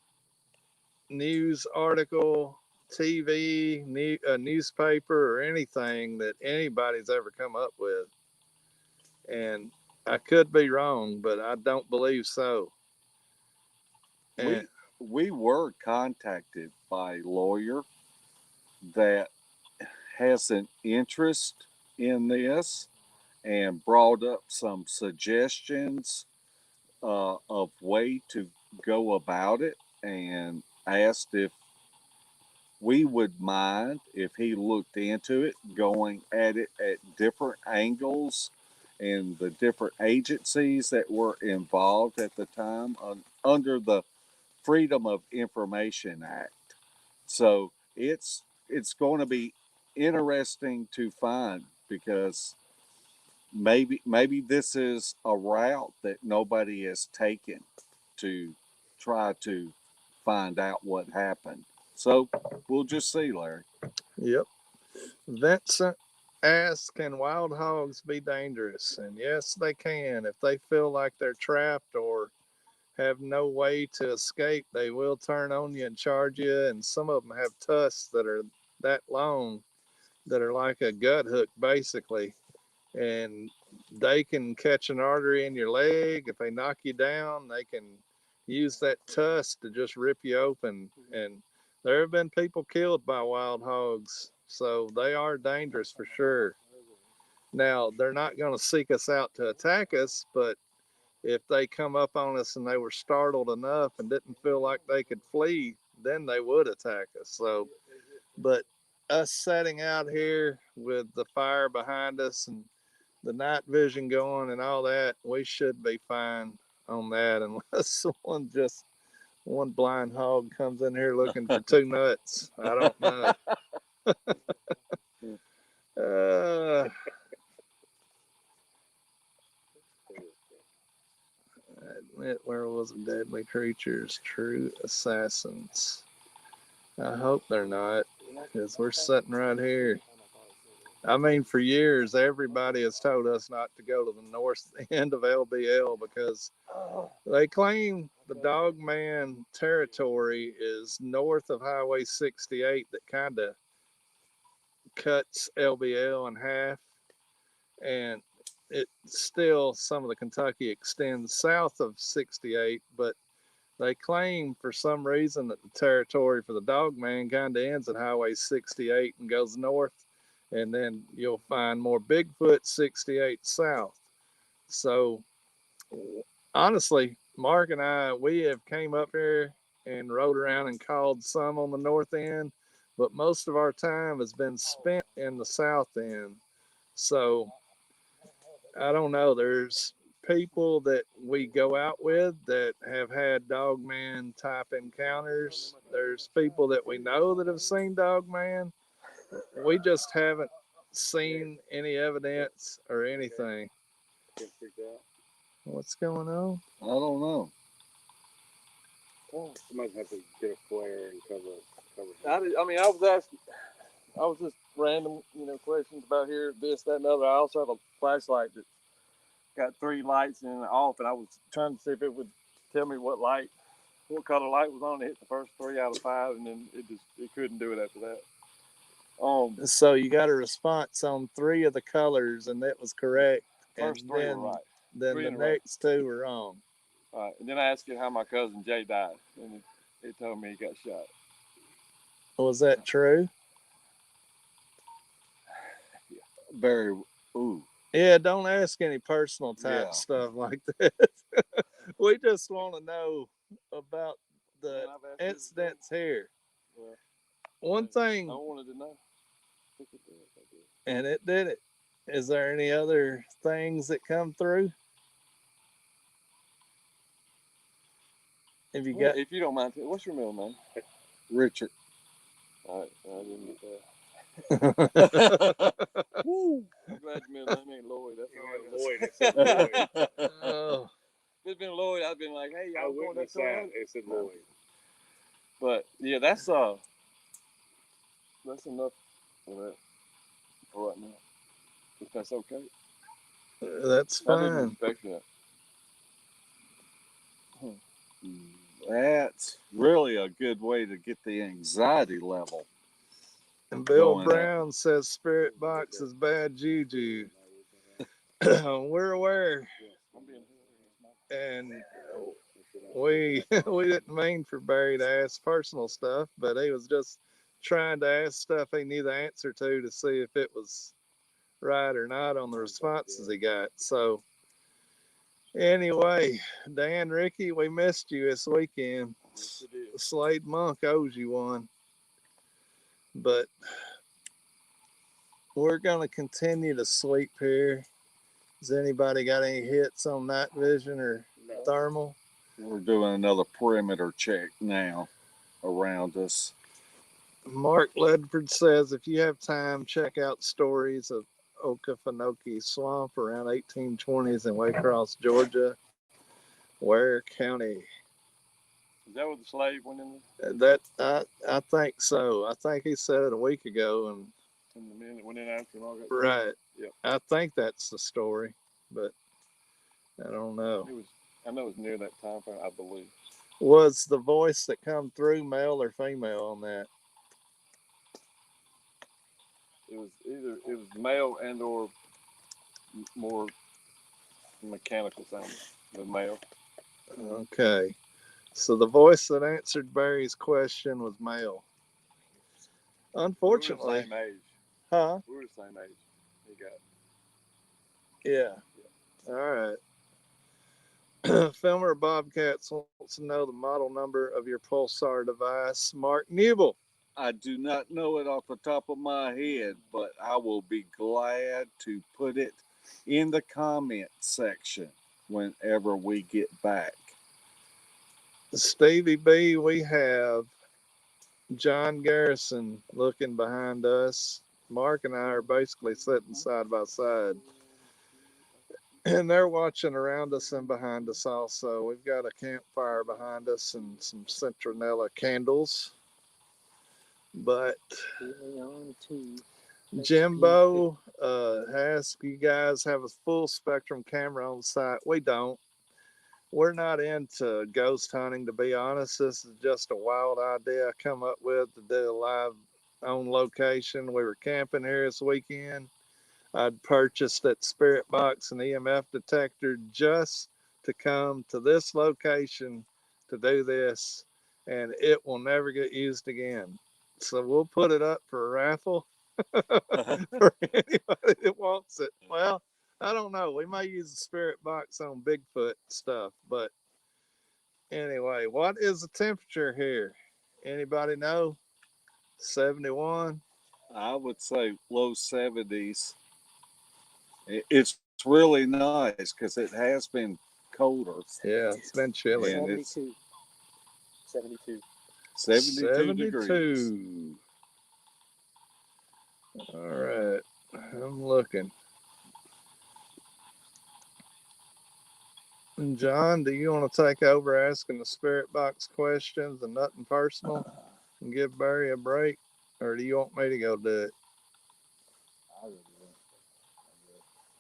news article, TV, newspaper, or anything that anybody's ever come up with. And I could be wrong, but I don't believe so. And We were contacted by a lawyer that has an interest in this and brought up some suggestions of way to go about it and asked if we would mind if he looked into it, going at it at different angles and the different agencies that were involved at the time under the Freedom of Information Act. So it's going to be interesting to find because maybe this is a route that nobody has taken to try to find out what happened. So we'll just see, Larry. yep. Vincent asks, can wild hogs be dangerous? And yes, they can. If they feel like they're trapped or have no way to escape, they will turn on you and charge you. And some of them have tusks that are that long that are like a gut hook, basically. And they can catch an artery in your leg. If they knock you down, they can use that tusk to just rip you open. And there have been people killed by wild hogs. So they are dangerous for sure. Now, they're not going to seek us out to attack us, but if they come up on us and they were startled enough and didn't feel like they could flee, then they would attack us. So, but us setting out here with the fire behind us and the night vision going and all that, we should be fine on that unless one blind hog comes in here looking for 2 nuts. I don't know. Uh, admit werewolves and deadly creatures, true assassins. I hope they're not. because we're sitting right here. I mean, for years, everybody has told us not to go to the north end of LBL because they claim the Dogman territory is north of Highway 68 that kind of cuts LBL in half. And it still, some of the Kentucky extends south of 68, but they claim for some reason that the territory for the Dogman kind of ends at Highway 68 and goes north, and then you'll find more Bigfoot 68 south. So honestly, Mark and I, we have came up here and rode around and called some on the north end, but most of our time has been spent in the south end. So I don't know. There's people that we go out with that have had Dogman type encounters. There's people that we know that have seen Dogman. We just haven't seen any evidence or anything. What's going on? I don't know. You might have to get a flare and cover. I was just random, questions about here, this, that, and other. I also have a flashlight that got 3 lights in and off, and I was trying to see if it would tell me what color light was on. It hit the first 3 out of 5, and then it couldn't do it after that. So you got a response on 3 of the colors, and that was correct. First and 3 then, were right. Then 3 the in a row. next 2 were wrong. All right, and then I asked it how my cousin Jay died, and it told me he got shot. Was that true? Very, ooh. Yeah, don't ask any personal type Yeah. stuff like that. We just want to know about the incidents here. Well, One thing, I wanted to know. and it did it. Is there any other things that come through? Have you Well, got? if you don't mind, what's your middle name? Richard. All right, I didn't get that. Woo! I'm glad your middle name ain't Lloyd. That's all I got. Lloyd. Oh, If it's been Lloyd, I've been like, hey, I y'all going witnessed that that. way? It said Lloyd. But yeah, that's enough for that for right now. If that's okay. that's I didn't fine. expect that. That's really a good way to get the anxiety level. And Bill Going Brown says Spirit Box is bad juju. We're aware, and we we didn't mean for Barry to ask personal stuff, but he was just trying to ask stuff he knew the answer to see if it was right or not on the responses he got. So anyway, Dan, Ricky, we missed you this weekend. Slade Monk owes you one, but we're gonna continue to sweep here. Has anybody got any hits on night vision or thermal? We're doing another perimeter check now around us. Mark Ledford says if you have time, check out stories of Okefenokee Swamp around 1820s in Waycross, Georgia, Ware County. Is that where the slave went in there? I think so. I think he said it a week ago, and And the men that went in after and all that? right. Yep. I think that's the story, but I don't know. I know it was near that time frame, I believe. Was the voice that come through male or female on that? It was male and or more mechanical sounding than male. Okay. So the voice that answered Barry's question was male. Unfortunately. We were the same age. Huh? We were the same age. He got. Yeah. All right. Filmer Bobcats wants to know the model number of your pulsar device. Mark Newell. I do not know it off the top of my head, but I will be glad to put it in the comment section whenever we get back. Stevie B, we have John Garrison looking behind us. Mark and I are basically sitting side by side. And they're watching around us and behind us also. We've got a campfire behind us and some citronella candles. But Moving on to Jimbo asks, you guys have a full spectrum camera on site? We don't. We're not into ghost hunting, to be honest. This is just a wild idea I come up with to do a live on location. We were camping here this weekend. I'd purchased that Spirit Box and EMF detector just to come to this location to do this, and it will never get used again. So we'll put it up for a raffle for anybody that wants it. Well, I don't know. We may use the Spirit Box on Bigfoot stuff, but anyway, what is the temperature here? Anybody know? 71. I would say low 70s. It's really nice because it has been colder. Yeah, it's been chilly. And it's 72. 72. 72 degrees. 72. All right. I'm looking. And John, do you want to take over asking the Spirit Box questions and nothing personal and give Barry a break? Or do you want me to go do it? I'll do it.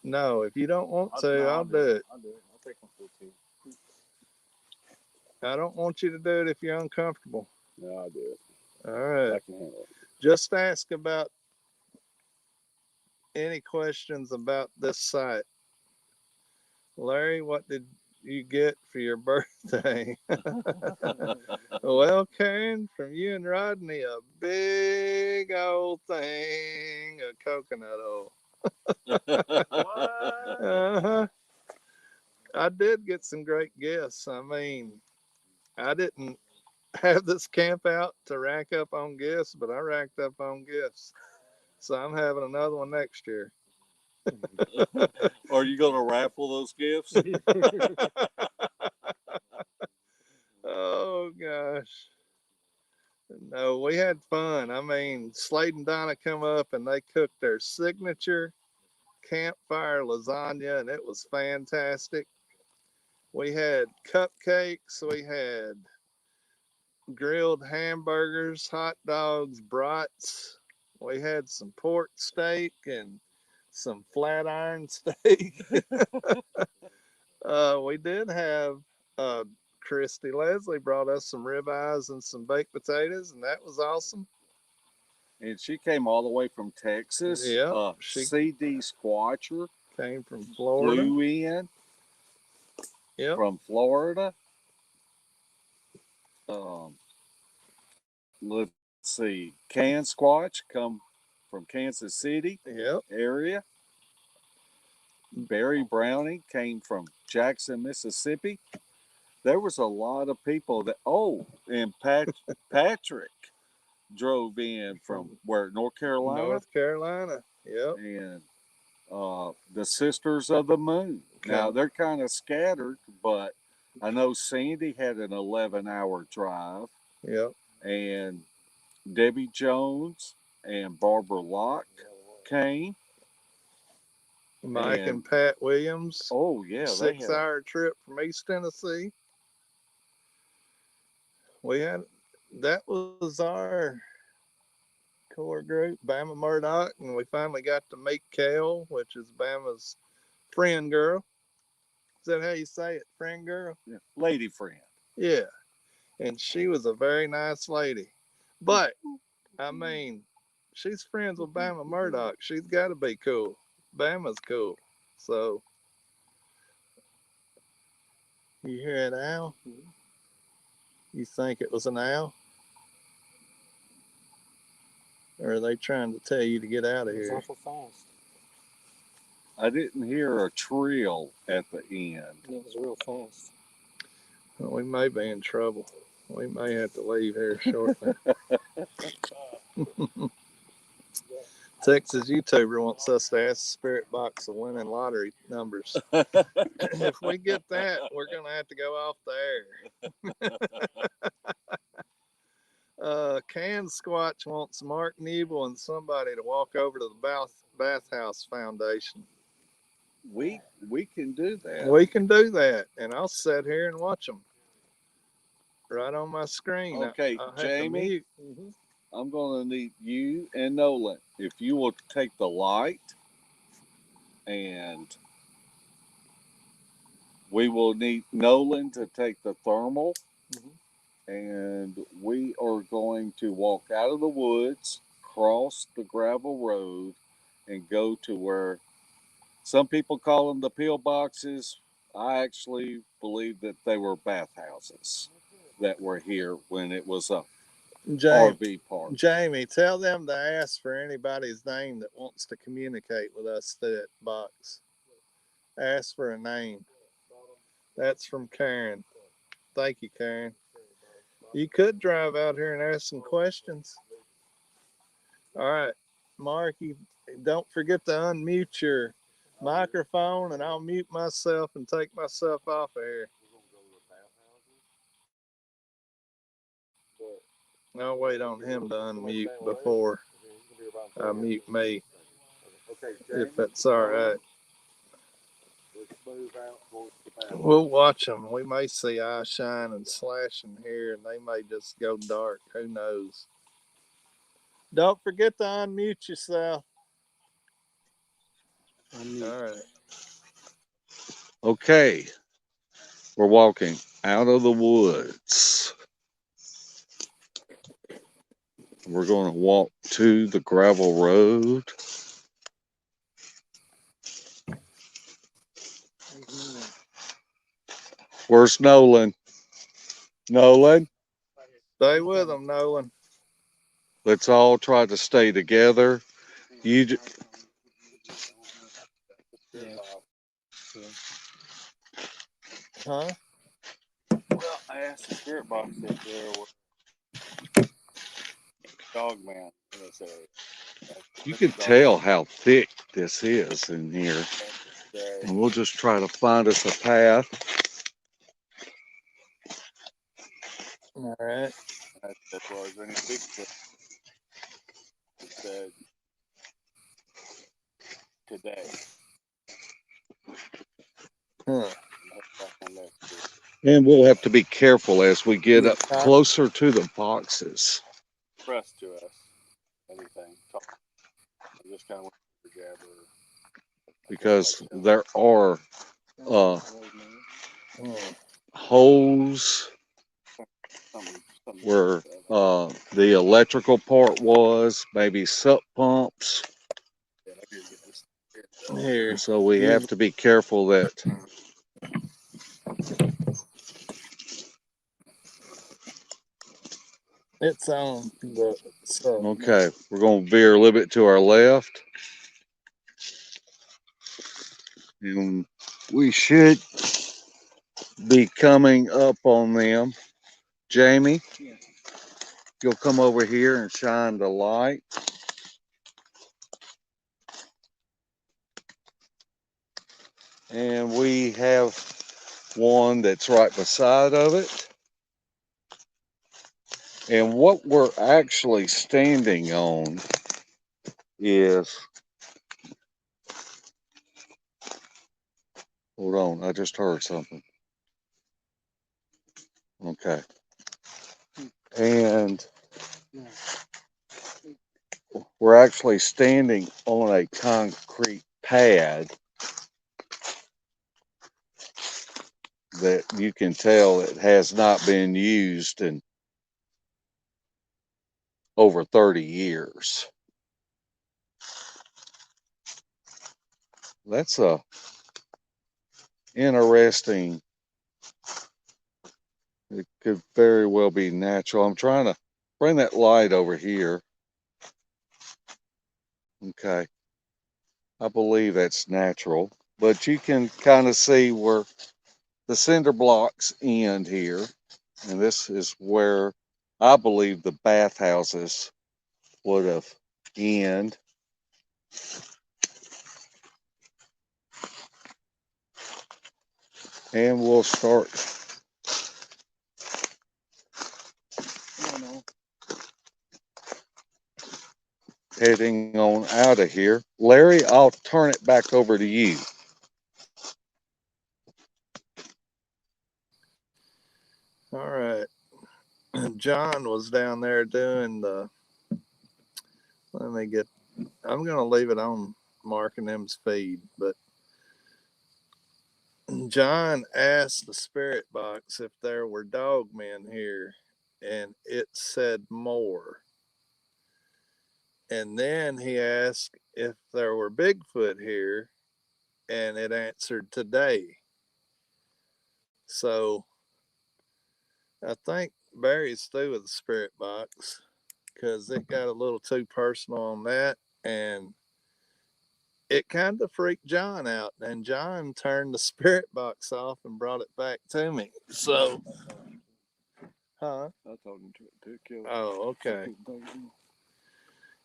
No, if you don't want to, No, I'll do it. I'll do it. I'll take one for two. I don't want you to do it if you're uncomfortable. No, I'll do it. All I right. can handle it. Just ask about any questions about this site. Larry, what did you get for your birthday? Well, Karen, from you and Rodney, a big old thing of coconut oil. Uh-huh. I did get some great gifts. I mean, I didn't have this camp out to rack up on gifts, but I racked up on gifts. So I'm having another one next year. Are you going to raffle those gifts? Oh gosh. No, we had fun. I mean, Slade and Donna come up and they cooked their signature campfire lasagna, and it was fantastic. We had cupcakes, we had grilled hamburgers, hot dogs, brats. We had some pork steak and some flat iron steak. We did have uh, Christy Leslie brought us some ribeyes and some baked potatoes, and that was awesome. And she came all the way from Texas. Yeah, she CD Squatcher came from Florida. flew in Yep. from Florida. Let's see. Can Squatch come from Kansas City Yep. area. Barry Browning came from Jackson, Mississippi. There was a lot of people that. Oh, and Patrick drove in from where, North Carolina, North Carolina. Yep. and the Sisters of the Moon. Now they're kind of scattered, but I know Sandy had an 11-hour drive, Yep. and Debbie Jones and Barbara Locke came. Mike and Pat Williams. Oh yeah, 6-hour trip from East Tennessee. We had that was our core group, Bama Murdoch, and we finally got to meet Kel, which is Bama's friend girl. Is that how you say it, friend girl? Yeah. Lady friend. Yeah, and she was a very nice lady. But I mean, she's friends with Bama Murdoch. She's got to be cool. Bama's cool. So you hear an owl? You think it was an owl? Or are they trying to tell you to get out of It's here? awful fast. I didn't hear a trill at the end. It was real fast. Well, we may be in trouble. We may have to leave here shortly. Texas YouTuber wants us to ask the Spirit Box of winning lottery numbers. If we get that, we're going to have to go off the air. Can Squatch wants Mark Nebel and somebody to walk over to the Bathhouse Foundation. We can do that. We can do that, and I'll sit here and watch them right on my screen. Okay, I'll have to Jamie. mute. I'm going to need you and Nolan. If you will take the light, and we will need Nolan to take the thermal, and we are going to walk out of the woods, cross the gravel road, and go to where some people call them the pillboxes. I actually believe that they were bathhouses that were here when it was a RV park. Jamie, tell them to ask for anybody's name that wants to communicate with us through that box. Ask for a name. That's from Karen. Thank you, Karen. You could drive out here and ask some questions. All right, Mark, you don't forget to unmute your microphone, and I'll mute myself and take myself off of here. I'll wait on him to unmute before I mute me, if that's all right. We'll watch them. We may see eye shine and slashing here, and they may just go dark. Who knows? Don't forget to unmute yourself. All right. Okay, we're walking out of the woods. We're going to walk to the gravel road. Where's Nolan? Nolan? Stay with them, Nolan. Let's all try to stay together. You. Huh? Well, I asked the spirit box if there were dog man in this area. You can tell how thick this is in here. And we'll just try to find us a path. All right. I said, well, is there any Bigfoot? He said, today. Huh. And we'll have to be careful as we get Yeah. up closer to the boxes. Press to us. Anything. Talk. I just kind of went for jabber. Because there are holes where the electrical part was, maybe sup pumps. Here. So we have to be careful that. It's on the sub. Okay, we're going to veer a little bit to our left. And we should be coming up on them. Jamie, you'll come over here and shine the light. And we have one that's right beside of it. And what we're actually standing on is, hold on, I just heard something. Okay. And we're actually standing on a concrete pad that you can tell it has not been used in over 30 years. That's a interesting, it could very well be natural. I'm trying to bring that light over here. Okay. I believe that's natural, but you can kind of see where the cinder blocks end here. And this is where I believe the bathhouses would have end. And we'll start heading on out of here. Larry, I'll turn it back over to you. All right. John was down there doing the Let me get. I'm gonna leave it on Mark and them's feed, but John asked the spirit box if there were dog men here, and it said more. And then he asked if there were Bigfoot here, and it answered today. So I think Barry's through with the spirit box because it got a little too personal on that, and it kind of freaked John out. And John turned the spirit box off and brought it back to me. So, huh? I told him to kill it. Oh, okay.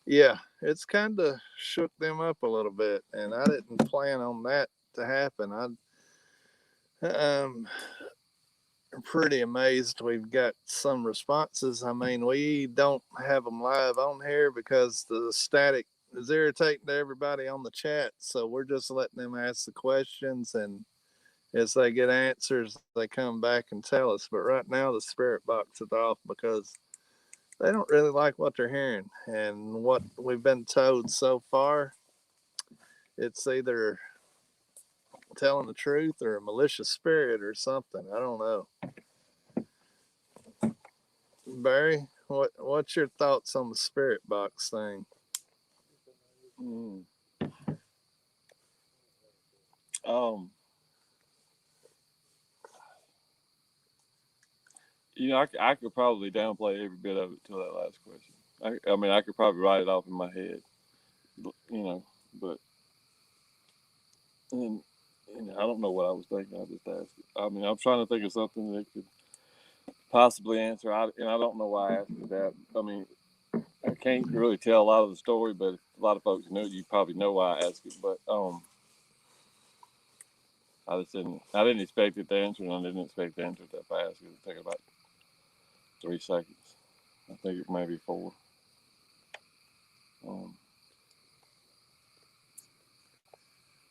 Yeah, it's kind of shook them up a little bit, and I didn't plan on that to happen. I'm pretty amazed we've got some responses. I mean, we don't have them live on here because the static is irritating to everybody on the chat, so we're just letting them ask the questions, and as they get answers, they come back and tell us. But right now, the spirit box is off because they don't really like what they're hearing. And what we've been told so far, it's either telling the truth or a malicious spirit or something. I don't know. Barry, what's your thoughts on the spirit box thing? You know, I could probably downplay every bit of it till that last question. I mean, I could probably write it off in my head, you know, but and I don't know what I was thinking. I just asked it. I mean, I'm trying to think of something that could possibly answer. And I don't know why I asked you that. I mean, I can't really tell a lot of the story, but a lot of folks know you probably know why I asked it. But I just didn't expect it to answer, and I didn't expect the answer that fast. It would take about 3 seconds. I think it may be 4.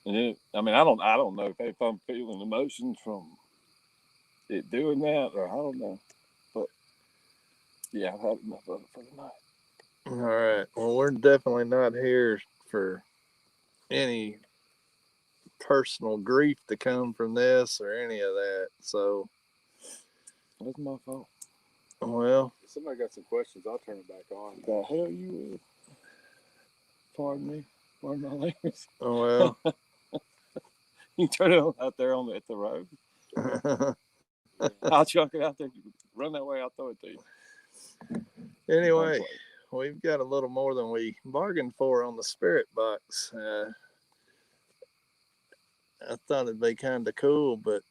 And then, I mean, I don't know if I'm feeling emotions from it doing that, or I don't know. But yeah, I've had enough of it for the night. All right. Well, we're definitely not here for any personal grief to come from this or any of that. So, That's my fault. well, If somebody got some questions, I'll turn it back on. The hell you will. Pardon me. Pardon my language. well. You turn it on out there at the road. I'll chuck it out there. Run that way. I'll throw it to you. Anyway, we've got a little more than we bargained for on the spirit box. I thought it'd be kind of cool, but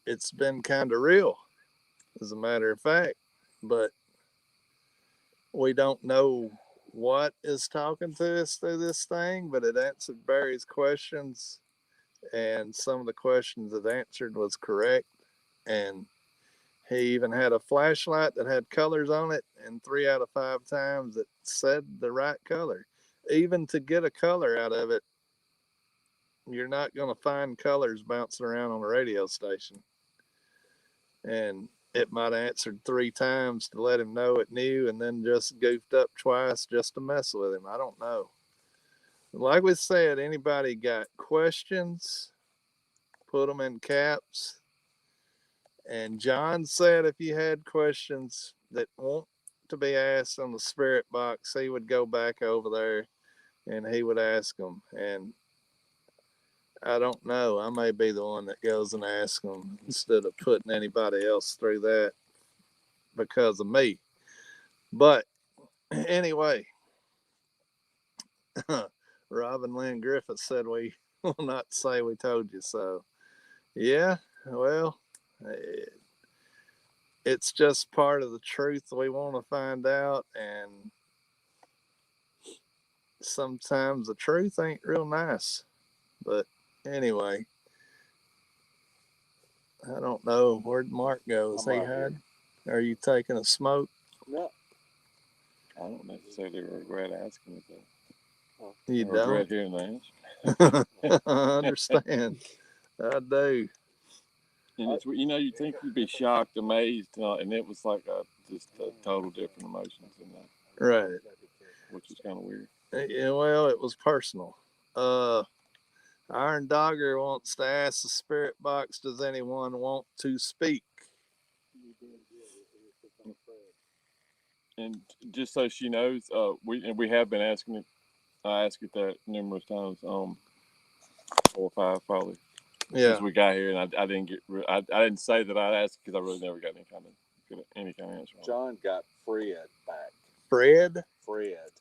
it's been kind of real, as a matter of fact. But we don't know what is talking to us through this thing, but it answered Barry's questions, and some of the questions it answered was correct. And he even had a flashlight that had colors on it, and 3 out of 5 times it said the right color. Even to get a color out of it, you're not going to find colors bouncing around on a radio station. And it might have answered 3 times to let him know it knew, and then just goofed up twice just to mess with him. I don't know. Like we said, anybody got questions, put them in caps. And John said if you had questions that want to be asked on the spirit box, he would go back over there and he would ask them. And I don't know. I may be the one that goes and asks them instead of putting anybody else through that because of me. But anyway, Robin Lynn Griffith said we will not say we told you so. Yeah, well, it's just part of the truth we want to find out, and sometimes the truth ain't real nice. But anyway, I don't know where'd Mark go. Is he hiding? Are you taking a smoke? No. I don't necessarily regret asking it, though. You I regret don't? hearing the answer. I understand. I do. And it's, you think you'd be shocked, amazed, and it was like just a total different emotions in that. Right. which is kind of weird. Yeah, well, it was personal. Iron Dogger wants to ask the spirit box, does anyone want to speak? And just so she knows, we have been asking it. I asked it that numerous times, 4 or 5 probably Yeah, since we got here, and I didn't get. I didn't say that I asked because I really never got any kind of answer. John got Fred back. Fred. Fred.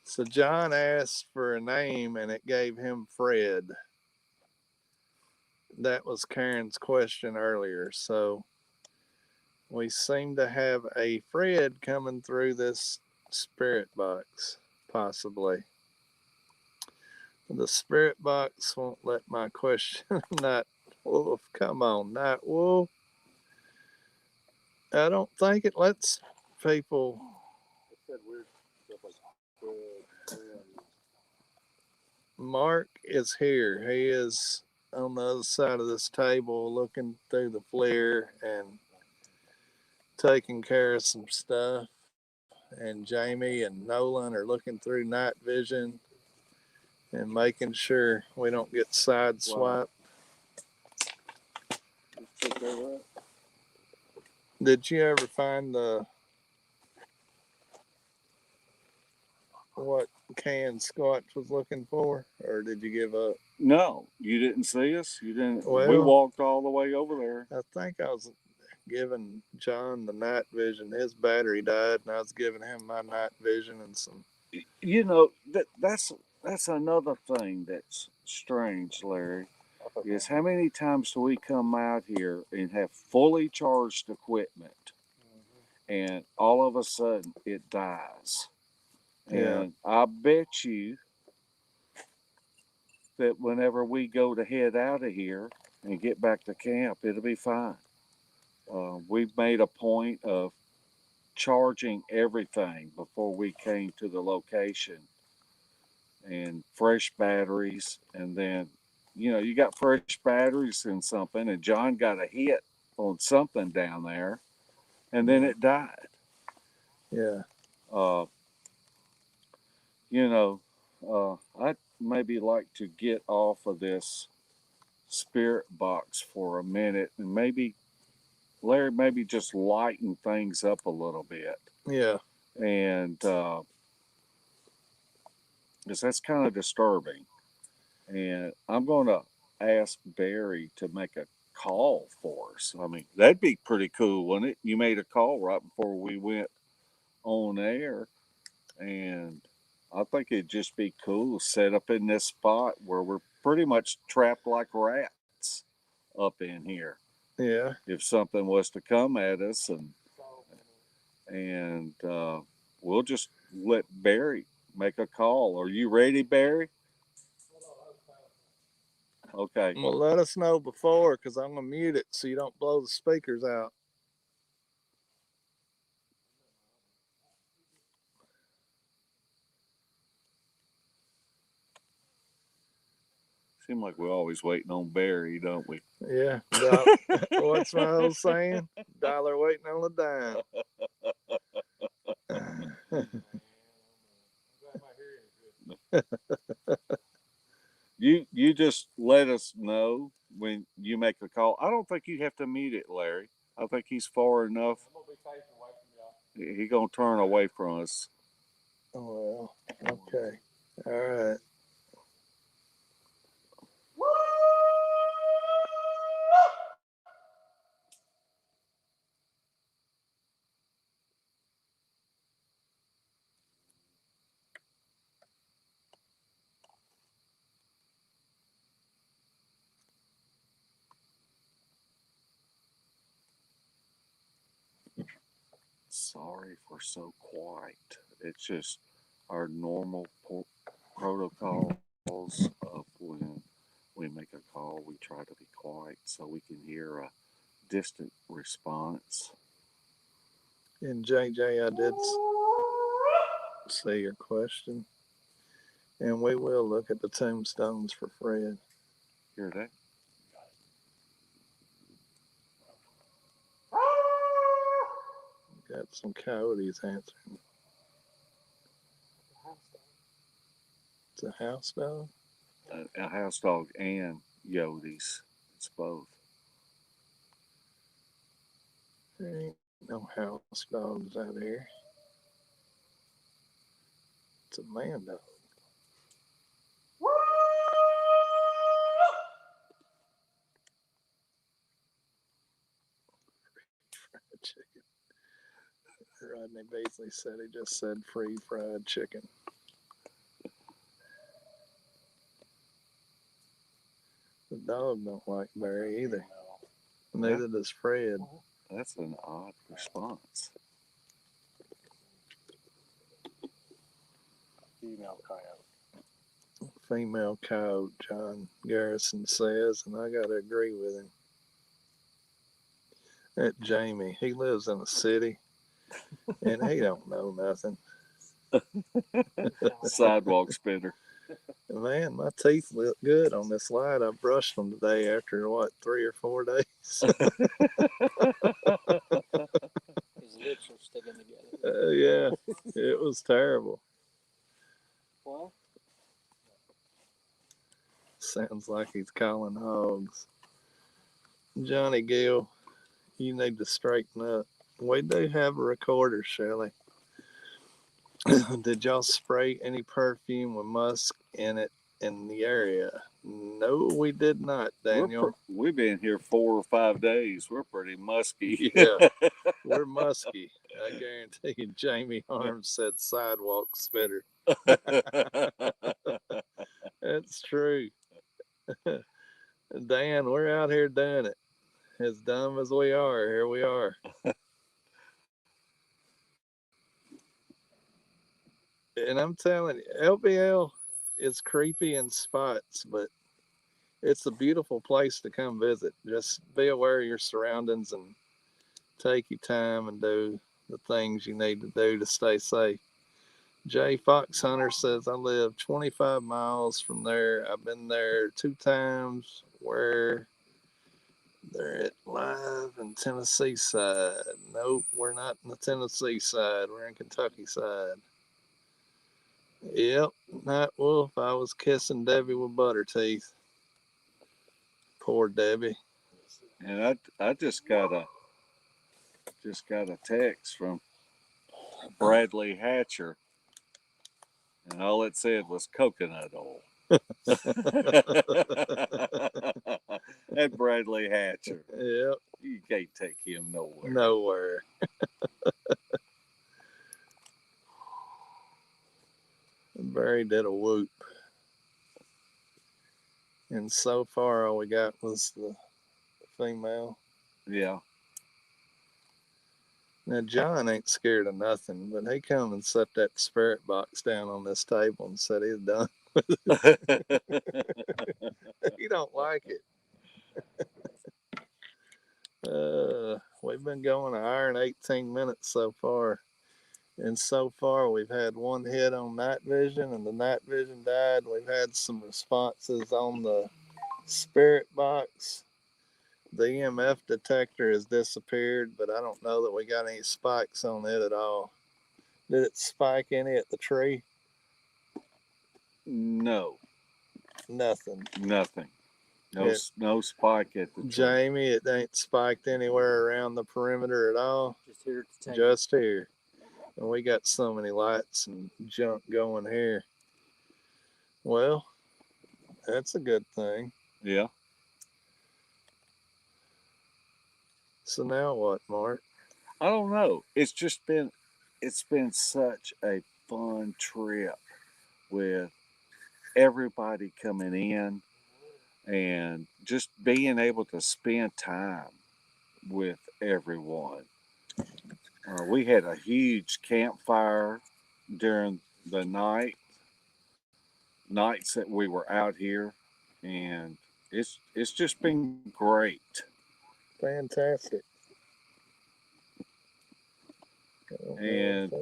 So John asked for a name and it gave him Fred. That was Karen's question earlier. So we seem to have a Fred coming through this spirit box, possibly. The spirit box won't let my question. Night Wolf, come on, Night Wolf. I don't think it lets people. Mark is here. He is on the other side of this table looking through the flare and taking care of some stuff. And Jamie and Nolan are looking through night vision and making sure we don't get sideswiped. Wow. Did you ever find the what Can Scotch was looking for, or did you give up? No, you didn't see us. You didn't. We Well, walked all the way over there. I think I was giving John the night vision. His battery died, and I was giving him my night vision and some. You know that's another thing that's strange, Larry. Is how many times do we come out here and have fully charged equipment, and all of a sudden it dies. Yeah. And I bet you that whenever we go to head out of here and get back to camp, it'll be fine. We've made a point of charging everything before we came to the location, and fresh batteries. And then, you got fresh batteries in something, and John got a hit on something down there, and then it died. Yeah. Uh, I'd maybe like to get off of this spirit box for a minute and maybe, Larry, maybe just lighten things up a little bit. Yeah. And because that's kind of disturbing. And I'm going to ask Barry to make a call for us. I mean, that'd be pretty cool, wouldn't it? You made a call right before we went on air, and I think it'd just be cool set up in this spot where we're pretty much trapped like rats up in here. Yeah. If something was to come at us, and we'll just let Barry make a call. Are you ready, Barry? Okay. Well, let us know before, because I'm gonna mute it so you don't blow the speakers out. Seem like we're always waiting on Barry, don't we? Yeah. What's my old saying? Dollar waiting on a dime. You just let us know when you make the call. I don't think you have to mute it, Larry. I think he's far enough. He gonna turn away from us. Oh, well, okay. All right. Sorry if we're so quiet. It's just our normal protocols of when we make a call, we try to be quiet so we can hear a distant response. And JJ, I did see your question. And we will look at the tombstones for Fred. Hear that? Got some coyotes answering. It's a house dog. A house dog and Yodis. It's both. There ain't no house dogs out here. It's a man dog. Fried chicken. Rodney Beasley said he just said free fried chicken. The dog don't like Barry either. Neither does Fred. That's an odd response. Female coyote. Female coyote, John Garrison says, and I gotta agree with him. That Jamie, he lives in a city, and he don't know nothing. Sidewalk spinner. Man, my teeth look good on this light. I brushed them today after, 3 or 4 days? His lips are sticking together. Yeah, it was terrible. Well, Sounds like he's calling hogs. Johnny Gill, you need to straighten up. We do have a recorder, Shelley. Did y'all spray any perfume with musk in it in the area? No, we did not, Daniel. We've been here 4 or 5 days. We're pretty musky. Yeah, we're musky. I guarantee you, Jamie Harms said sidewalk spitter. That's true. Dan, we're out here doing it. As dumb as we are, here we are. And I'm telling you, LBL is creepy in spots, but it's a beautiful place to come visit. Just be aware of your surroundings and take your time and do the things you need to do to stay safe. Jay Fox Hunter says, I live 25 miles from there. I've been there 2 times. Where they're at live in Tennessee side. Nope, we're not in the Tennessee side. We're in Kentucky side. Yep, Night Wolf. I was kissing Debbie with butter teeth. Poor Debbie. And I just got a text from Bradley Hatcher, and all it said was coconut oil. That Bradley Hatcher. Yep. You can't take him nowhere. Nowhere. Barry did a whoop. And so far, all we got was the female. Yeah. Now, John ain't scared of nothing, but he come and set that spirit box down on this table and said he's done. He don't like it. We've been going an hour and 18 minutes so far. And so far, we've had 1 hit on night vision, and the night vision died. We've had some responses on the spirit box. The EMF detector has disappeared, but I don't know that we got any spikes on it at all. Did it spike any at the tree? No. Nothing. Nothing. No spike at the tree. Jamie, it ain't spiked anywhere around the perimeter at all. just here at the tank. Just here. And we got so many lights and junk going here. Well, that's a good thing. Yeah. So now what, Mark? I don't know. It's been such a fun trip with everybody coming in and just being able to spend time with everyone. We had a huge campfire during the nights that we were out here, and it's just been great. Fantastic. And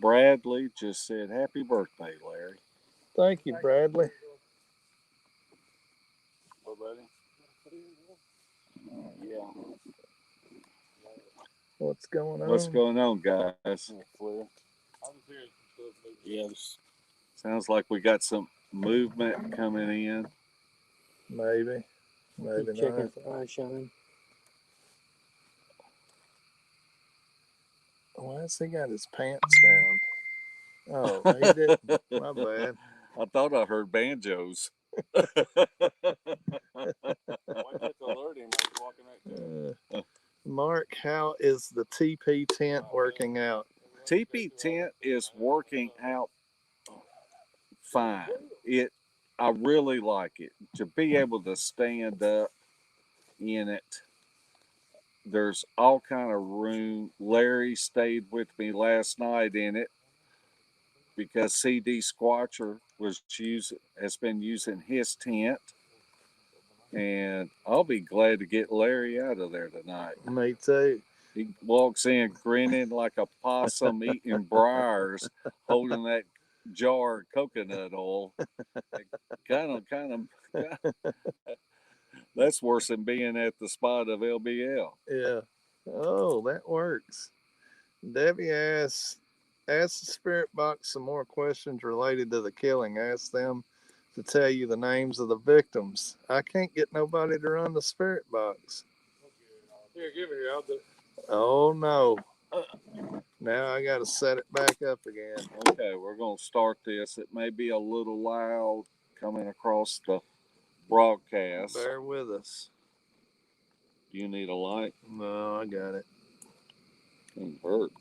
Bradley just said, "Happy birthday, Larry." Thank you, Bradley. What, buddy? Yeah. What's going on? What's going on, guys? Flare. Yeah, Sounds like we got some movement coming in. Maybe. Maybe Checking not. for eye shine. Why has he got his pants down? Oh, he didn't. My bad. I thought I heard banjos. Why can't alert him? I was walking right to him. Mark, how is the TP tent working out? TP tent is working out fine. I really like it. To be able to stand up in it. There's all kind of room. Larry stayed with me last night in it because CD Squatcher has been using his tent, and I'll be glad to get Larry out of there tonight. Me too. He walks in grinning like a possum eating briars, holding that jar of coconut oil. Kind of. That's worse than being at the spot of LBL. Yeah. Oh, that works. Debbie asked the spirit box some more questions related to the killing. Ask them to tell you the names of the victims. I can't get nobody to run the spirit box. Here, give it here. I'll do it. Oh no. Now I got to set it back up again. Okay, we're going to start this. It may be a little loud coming across the broadcast. Bear with us. You need a light? No, I got it. It hurt.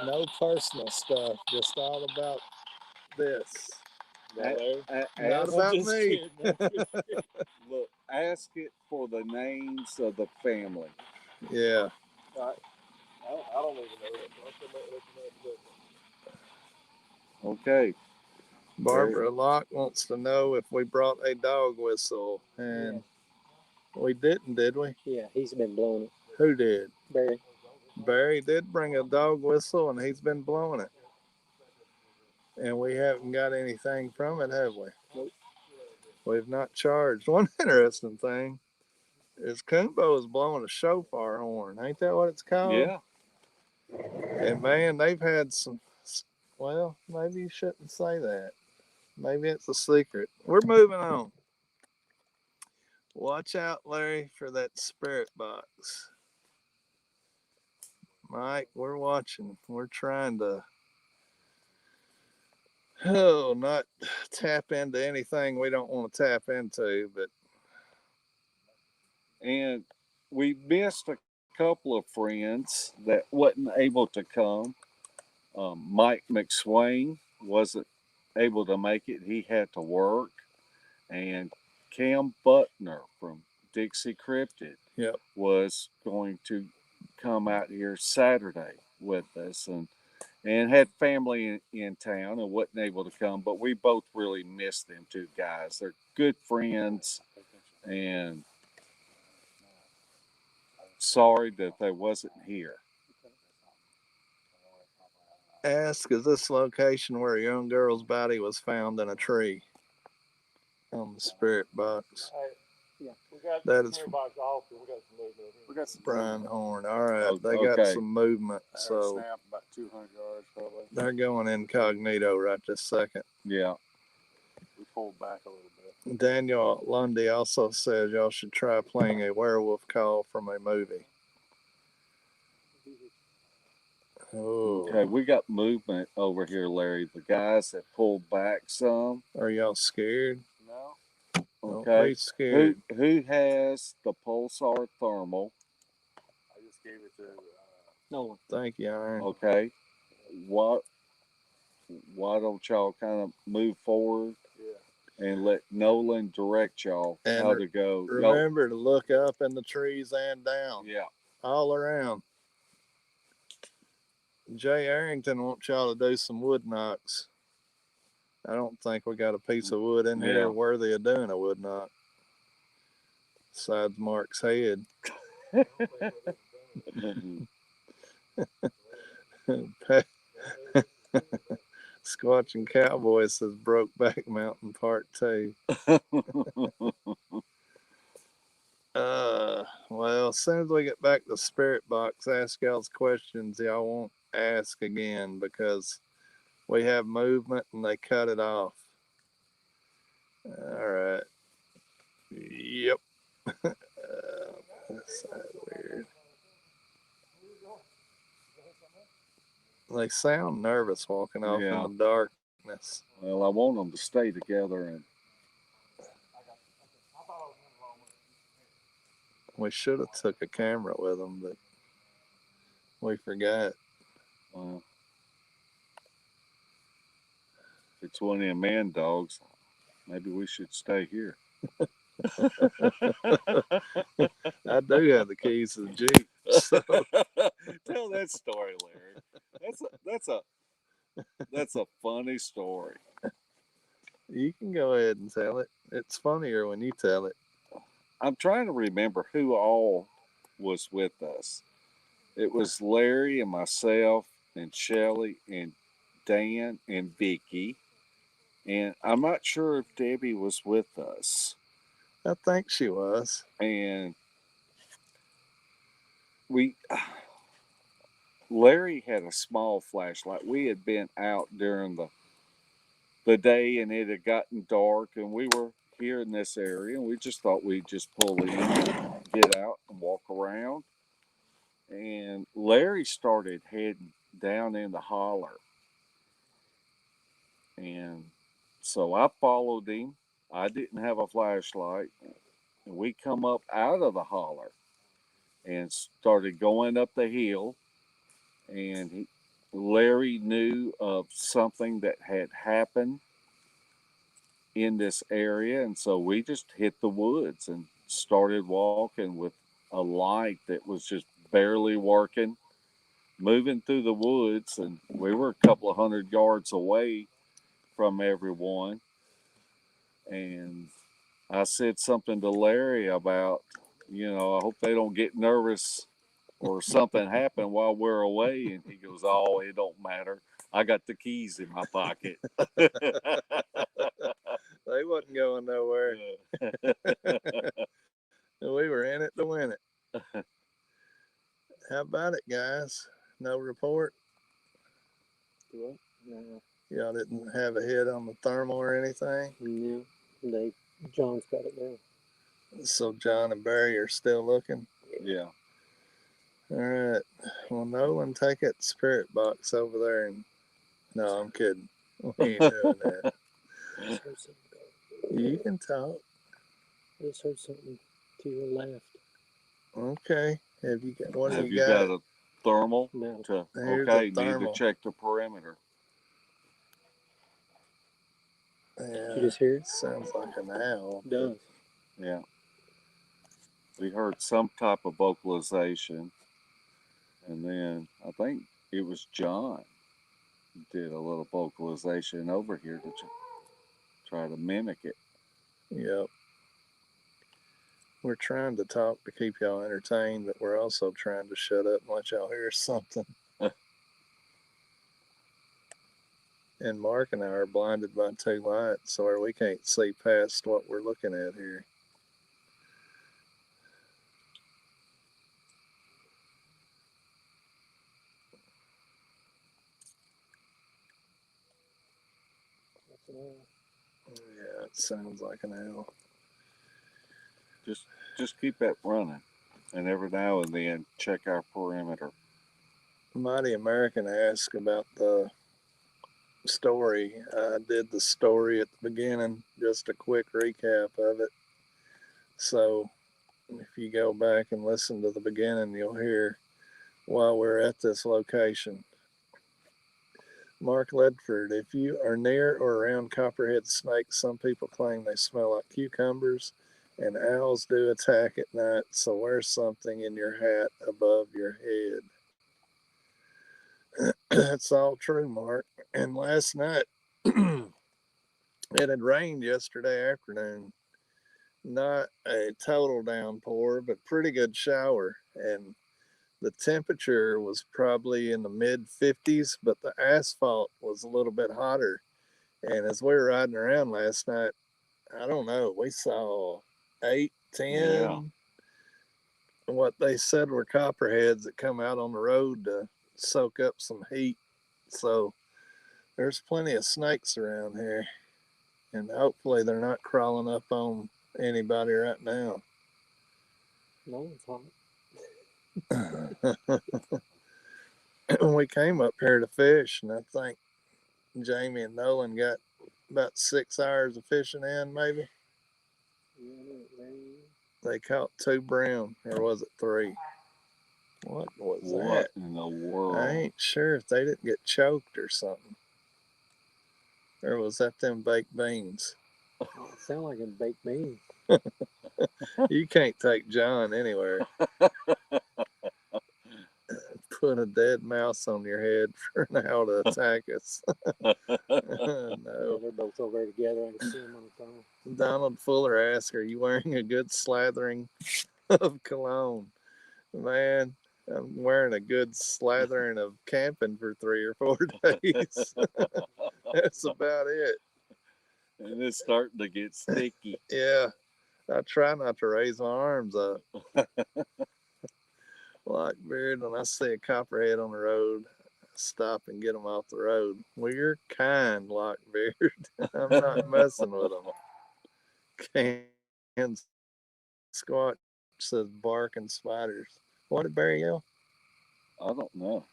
No personal stuff, just all about this. Not about me. Look, ask it for the names of the family. Yeah. I don't even know that. Okay. Barbara Locke wants to know if we brought a dog whistle, and we didn't, did we? Yeah, he's been blowing it. Who did? Barry. Barry did bring a dog whistle, and he's been blowing it. And we haven't got anything from it, have we? Nope. We've not charged. One interesting thing is Kumbo is blowing a shofar horn. Ain't that what it's called? Yeah. And man, they've had some, well, maybe you shouldn't say that. Maybe it's a secret. We're moving on. Watch out, Larry, for that spirit box. Mike, we're watching. We're trying to, not tap into anything we don't want to tap into, but. And we missed a couple of friends that wasn't able to come. Mike McSwain wasn't able to make it. He had to work. And Cam Butner from Dixie Cryptid was going to come out here Saturday with us and had family in town and wasn't able to come. But we both really missed them two guys. They're good friends, and sorry that they wasn't here. Ask, is this location where a young girl's body was found in a tree? On the spirit box. Yeah, we got that the is spirit box off. We got some movement. We got some Brian Horn. All right, Oh, they got okay. some movement, so Snap about 200 yards probably. they're going incognito right this second. Yeah. We pulled back a little bit. Daniel Lundy also says y'all should try playing a werewolf call from a movie. Oh, Okay, we got movement over here, Larry. The guys that pulled back some. are y'all scared? No. Don't Okay. be scared. Who has the pulsar thermal? I just gave it to No one. Thank you, Iron. Okay. Why don't y'all kind of move forward and let Nolan direct y'all And how to go? Remember to look up in the trees and down. Yeah. All around. Jay Arrington wants y'all to do some wood knocks. I don't think we got a piece of wood in here worthy of doing a wood knock. Besides Mark's head. Squatching Cowboy says Brokeback Mountain Part 2. Well, as soon as we get back to the spirit box, ask y'all's questions y'all won't ask again because we have movement and they cut it off. All right. Yep. That's weird. They sound nervous walking off in Yeah. the darkness. Well, I want them to stay together, and We should have took a camera with them, but we forgot. if it's one of them man dogs, maybe we should stay here. I do have the keys to the Jeep, so Tell that story, Larry. That's a funny story. you can go ahead and tell it. It's funnier when you tell it. I'm trying to remember who all was with us. It was Larry and myself and Shelly and Dan and Vicky. And I'm not sure if Debbie was with us. I think she was. And Larry had a small flashlight. We had been out during the day and it had gotten dark and we were here in this area and we just thought we'd just pull in, get out and walk around. And Larry started heading down in the holler. And so I followed him. I didn't have a flashlight. And we come up out of the holler and started going up the hill. And Larry knew of something that had happened in this area. And so we just hit the woods and started walking with a light that was just barely working, moving through the woods. And we were a couple of 100 yards away from everyone. And I said something to Larry about, I hope they don't get nervous or something happen while we're away. And he goes, "Oh, it don't matter. I got the keys in my pocket." They wasn't going nowhere. We were in it to win it. How about it, guys? No report? What? No. Y'all didn't have a hit on the thermal or anything? No. John's got it now. So John and Barry are still looking? Yeah. All right. Well, Nolan, take that spirit box over there and... No, I'm kidding. We ain't doing that. I just heard something go. You can talk. I just heard something to your left. Okay. Have you got... What Have do you you got got? a thermal? No. Here's Okay, a need to thermal. check the perimeter. Yeah. Did you just hear it? Sounds like an owl. It does. Yeah. We heard some type of vocalization. And then I think it was John did a little vocalization over here to try to mimic it. Yep. We're trying to talk to keep y'all entertained, but we're also trying to shut up and let y'all hear something. And Mark and I are blinded by two lights, or we can't see past what we're looking at here. That's an owl. Yeah, it sounds like an owl. Just keep that running. And every now and then check our perimeter. Mighty American asked about the story. I did the story at the beginning, just a quick recap of it. So if you go back and listen to the beginning, you'll hear why we're at this location. Mark Ledford, if you are near or around copperhead snakes, some people claim they smell like cucumbers, and owls do attack at night, so wear something in your hat above your head. That's all true, Mark. And last night, it had rained yesterday afternoon. Not a total downpour, but pretty good shower. And the temperature was probably in the mid 50s, but the asphalt was a little bit hotter. And as we were riding around last night, I don't know, we saw 8, 10, Yeah. what they said were copperheads that come out on the road to soak up some heat. So there's plenty of snakes around here, and hopefully they're not crawling up on anybody right now. No one's hot. We came up here to fish, and I think Jamie and Nolan got about 6 hours of fishing in, maybe. They caught 2 brim, or was it 3? What was What that? in the world? I ain't sure if they didn't get choked or something. Or was that them baked beans? It sound like a baked bean. You can't take John anywhere. Put a dead mouse on your head for now to attack us. Yeah, No. they're both over there together. I can see them on the phone. Donald Fuller asked, "Are you wearing a good slathering of cologne?" Man, I'm wearing a good slathering of camping for 3 or 4 days. That's about it. And it's starting to get sticky. Yeah, I try not to raise my arms up. Lockbeard, when I see a copperhead on the road, I stop and get them off the road. Well, you're kind, Lockbeard. I'm not messing with them. Can Squatch says barking spiders. What did Barry yell? I don't know.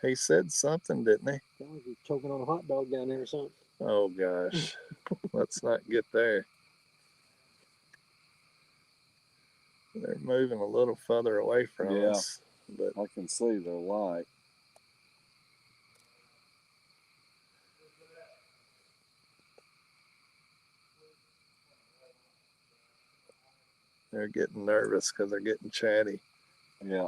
He said something, didn't he? Sounds like he's choking on a hot dog down there or something. Oh gosh, let's not get there. They're moving a little further away from Yeah. us, but I can see their light. they're getting nervous because they're getting chatty. Yeah.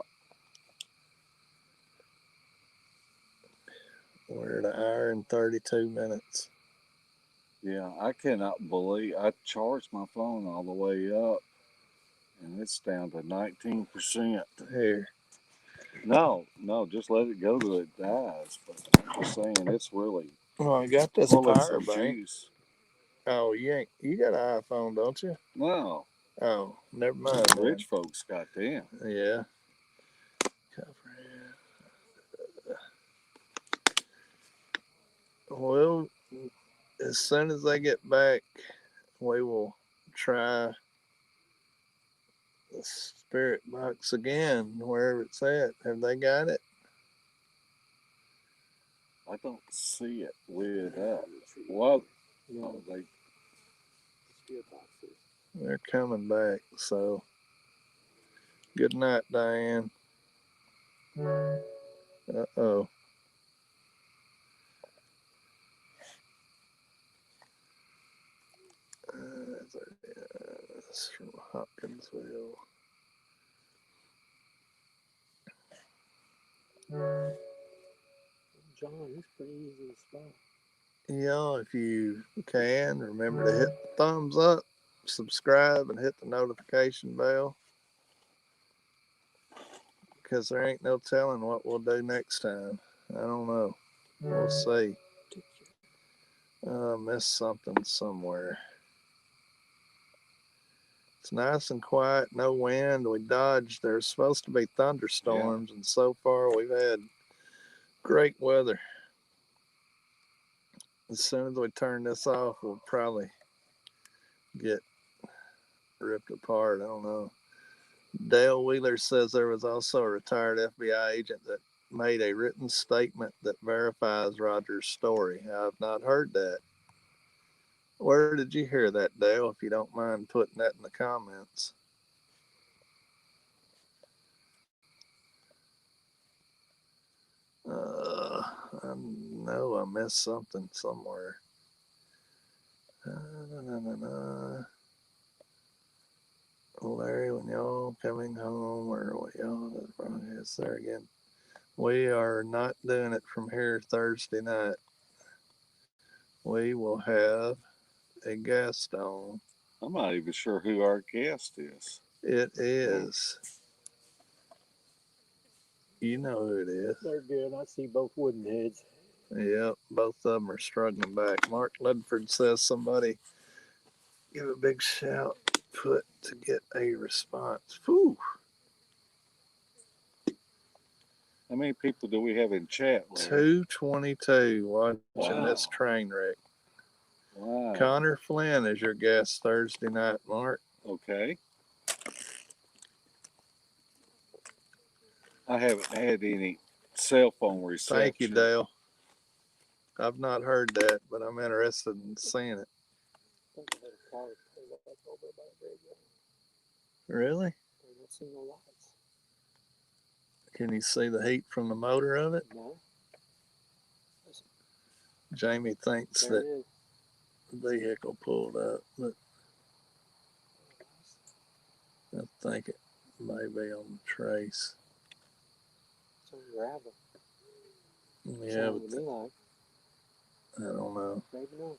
We're at 1 hour and 32 minutes. Yeah. I cannot believe I charged my phone all the way up and it's down to 19%. Here, No, just let it go till it dies. But I'm just saying it's really well, I got this full of power some bank. juice. Oh, you got an iPhone, don't you? No, Oh, never mind. Then. rich folks got them. Yeah. Well, as soon as they get back, we will try the spirit box again, wherever it's at. Have they got it? I don't see it lit up. What? No, Oh, they spirit boxes. They're coming back. So, good night, Diane. Uh-oh. That's from Hopkinsville. John, he's pretty easy to spot. Yeah, if you can, remember to hit the thumbs up, subscribe, and hit the notification bell. Because there ain't no telling what we'll do next time. I don't know. We'll see. Missed something somewhere. It's nice and quiet, no wind. We dodged. There's supposed to be thunderstorms, and so far we've had great weather. As soon as we turn this off, we'll probably get ripped apart. I don't know. Dale Wheeler says there was also a retired FBI agent that made a written statement that verifies Roger's story. I've not heard that. Where did you hear that, Dale? If you don't mind putting that in the comments. I know I missed something somewhere. Larry, when y'all coming home, or what y'all is there again? We are not doing it from here Thursday night. We will have a guest on. I'm not even sure who our guest is. It is. You know who it is. They're good. I see both wooden heads. Yep, both of them are struggling back. Mark Ledford says somebody give a big shout put to get a response. Whew. How many people do we have in chat, Larry? 222 watching Wow. this train wreck. Wow. Connor Flynn is your guest Thursday night, Mark. Okay. I haven't had any cell phone reception. Thank you, Dale. I've not heard that, but I'm interested in seeing it. I think I heard a car pull up over by the graveyard. Really? I don't see no lights. Can you see the heat from the motor of it? No, Jamie thinks there that it is. the vehicle pulled up, but I think it may be on the trace. It's on gravel. Yeah, Sounds but to me like. I don't know. Maybe not.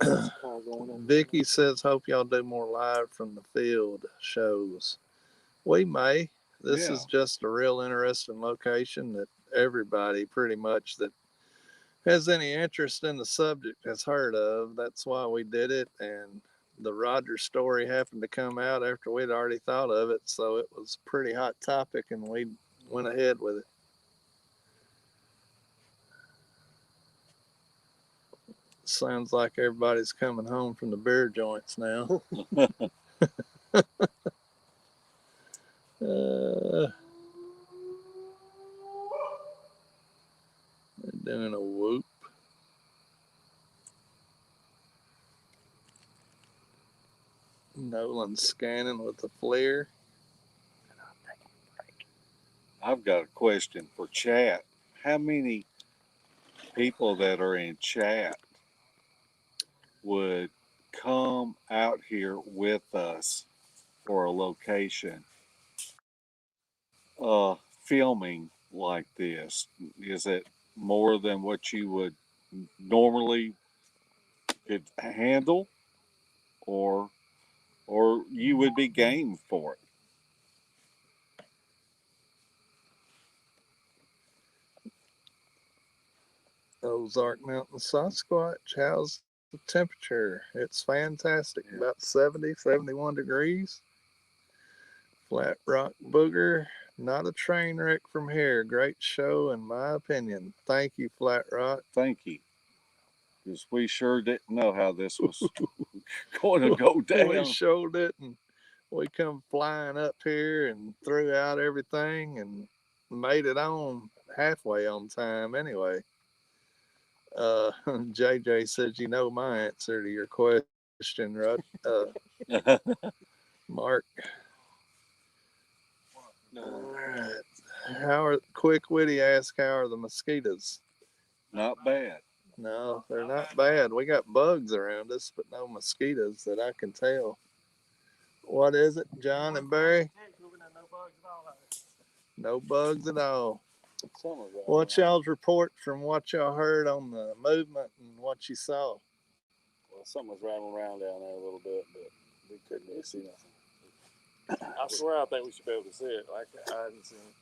There's a car going up. Vicky says, hope y'all do more live from the field shows. We may. This Yeah. is just a real interesting location that everybody pretty much that has any interest in the subject has heard of. That's why we did it. And the Roger story happened to come out after we'd already thought of it. So it was a pretty hot topic and we went ahead with it. Sounds like everybody's coming home from the beer joints now. They're doing a whoop. Nolan scanning with the flare. I've got a question for chat. How many people that are in chat would come out here with us for a location filming like this? Is it more than what you would normally could handle, or you would be game for it? Ozark Mountain Sasquatch, how's the temperature? It's fantastic, Yeah. about 70, 71 degrees. Flat Rock Booger, not a train wreck from here. Great show, in my opinion. Thank you, Flat Rock. Thank you. Because we sure didn't know how this was going to go down. We showed it, and we come flying up here and threw out everything and made it on halfway on time anyway. JJ says, you know my answer to your question, right? Mark. All right. How are Quick Witty ask, how are the mosquitoes? Not bad. No, they're not bad. We got bugs around us, but no mosquitoes that I can tell. What is it, John and Barry? No bugs at all. What's y'all's report from what y'all heard on the movement and what you saw? Well, something was rattling around down there a little bit, but we couldn't really see nothing. I swear I think we should be able to see it. Like I hadn't seen it.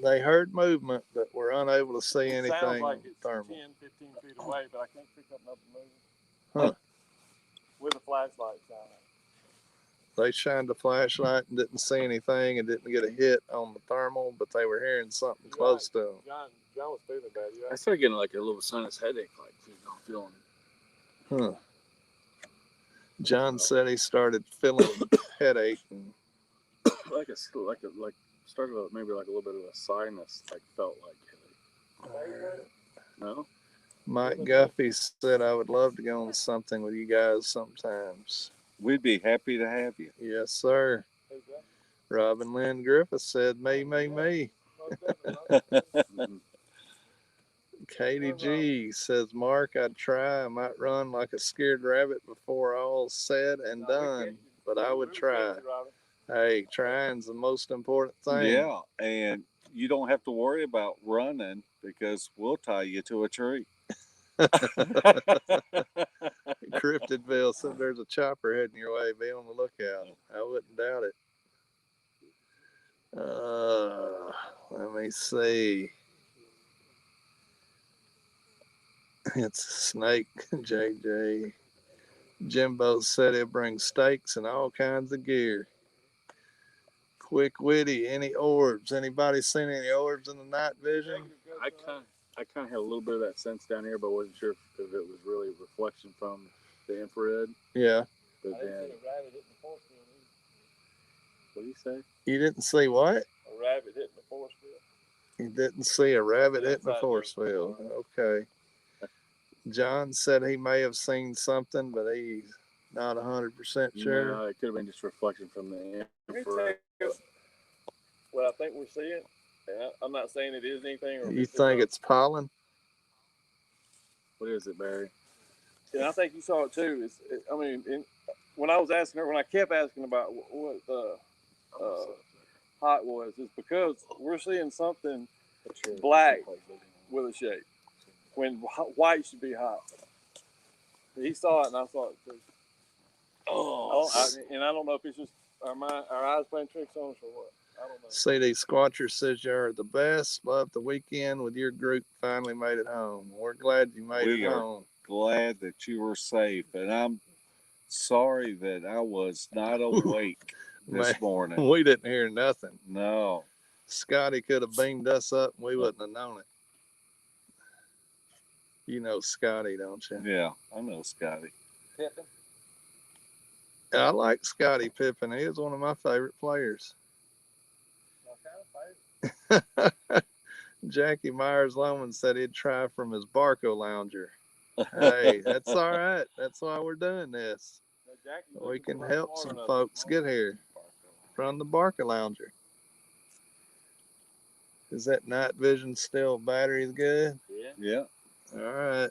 They heard movement, but we're unable to see It anything sounds like it's thermal. 10, 15 feet away, but I can't pick up nothing moving. Huh. With a flashlight shining. They shined a flashlight and didn't see anything and didn't get a hit on the thermal, but they were hearing something close to them. John was feeling bad. I started getting like a little sinus headache, like feeling. Huh. John said he started feeling headache and like started maybe like a little bit of a sinus, like felt like headache. No. Mike Guffey said I would love to go on something with you guys sometimes. We'd be happy to have you. Yes, sir. Robin Lynn Griffith said, me. Katie G says, Mark, I'd try. I might run like a scared rabbit before all's said and done, but I would try. Hey, trying's the most important thing. Yeah, and you don't have to worry about running because we'll tie you to a tree. Cryptidville said there's a chopper heading your way. Be on the lookout. I wouldn't doubt it. Let me see. It's a snake, JJ. Jimbo said he'll bring steaks and all kinds of gear. Quick witty. Any orbs? Anybody seen any orbs in the night vision? I kind of had a little bit of that sense down here, but wasn't sure if it was really a reflection from the infrared. Yeah. But then, what did you say? You didn't see what? A rabbit hitting the force field. You didn't see a rabbit hitting the Inside force joke. field. Okay. John said he may have seen something, but he's not 100% sure. No, it could have been just reflection from the Let me infrared. tell you what I think we're seeing. And I'm not saying it is anything. Or You think it's pollen? What is it, Barry? And I think you saw it too. When I was asking her, when I kept asking about what the hot was, it's because we're seeing something black with a shape when white should be hot. He saw it and I saw it too. And I don't know if it's just our eyes playing tricks on us or what. I don't know. CD Squatcher says you're the best. Love the weekend with your group. Finally made it home. We're glad you made We it are. home. Glad that you were safe, and I'm sorry that I was not awake this morning. We didn't hear nothing. No. Scotty could have beamed us up and we wouldn't have known it. You know Scotty, don't you? Yeah, I know Scotty. Pippin? I like Scotty Pippen. He is one of my favorite players. Jackie Myers Loman said he'd try from his Barco Lounger. Hey, that's all right. That's why we're doing this. We can help some folks get here from the Barca Lounger. Is that night vision still batteries good? Yeah. All right.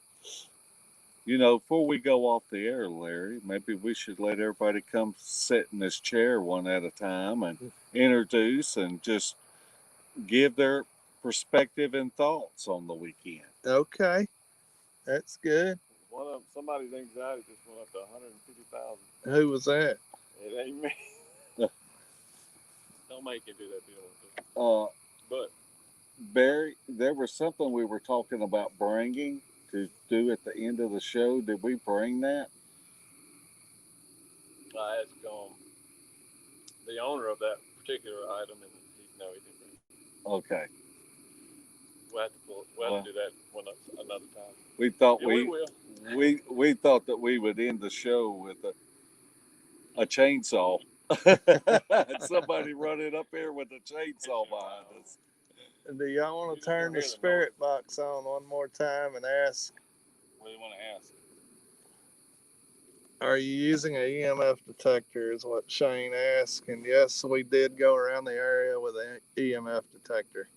You know, before we go off the air, Larry, maybe we should let everybody come sit in this chair one at a time and introduce and just give their perspective and thoughts on the weekend. Okay. That's good. Somebody's anxiety just went up to 150,000. Who was that? It ain't me. Don't make it do that deal. But Barry, there was something we were talking about bringing to do at the end of the show. Did we bring that? I asked the owner of that particular item, and he didn't. Okay. We'll have to do that another time. We thought we will. we thought that we would end the show with a chainsaw. Somebody running up here with a chainsaw behind us. Do y'all want to turn the spirit box on one more time and ask? What do you want to ask? Are you using an EMF detector is what Shane asked. And yes, we did go around the area with an EMF detector.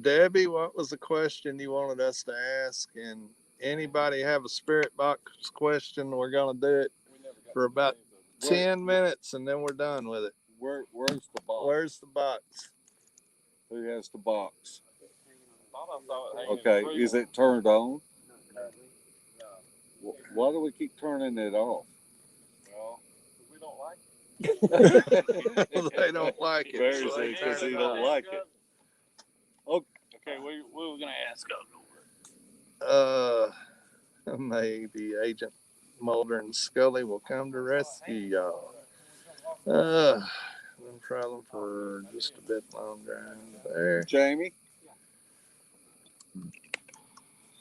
Debbie, what was the question you wanted us to ask? And anybody have a spirit box question? We're going to do it for about 10 minutes and then we're done with it. Where's the box? Where's the box? Who has the box? Okay, Okay, is it turned on? Why do we keep turning it off? Well, we don't like it. They don't like it. Barry So they said turn because he it don't off. like it. Okay, what were we going to ask? Maybe Agent Mulder and Scully will come to rescue y'all. Been traveling for just a bit longer there. Jamie,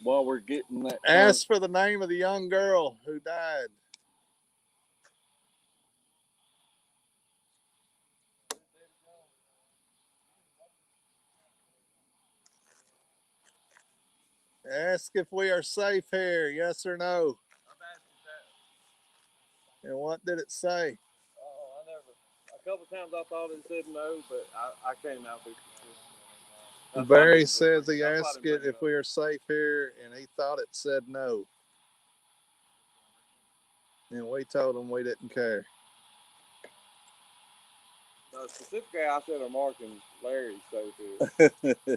while we're getting that, Ask for the name of the young girl who died. Ask if we are safe here, yes or no. And what did it say? A couple times I thought it said no, but I came out with it. Barry says he asked it if we are safe here, and he thought it said no. And we told him we didn't care. No, specifically, I said Mark and Larry safe here.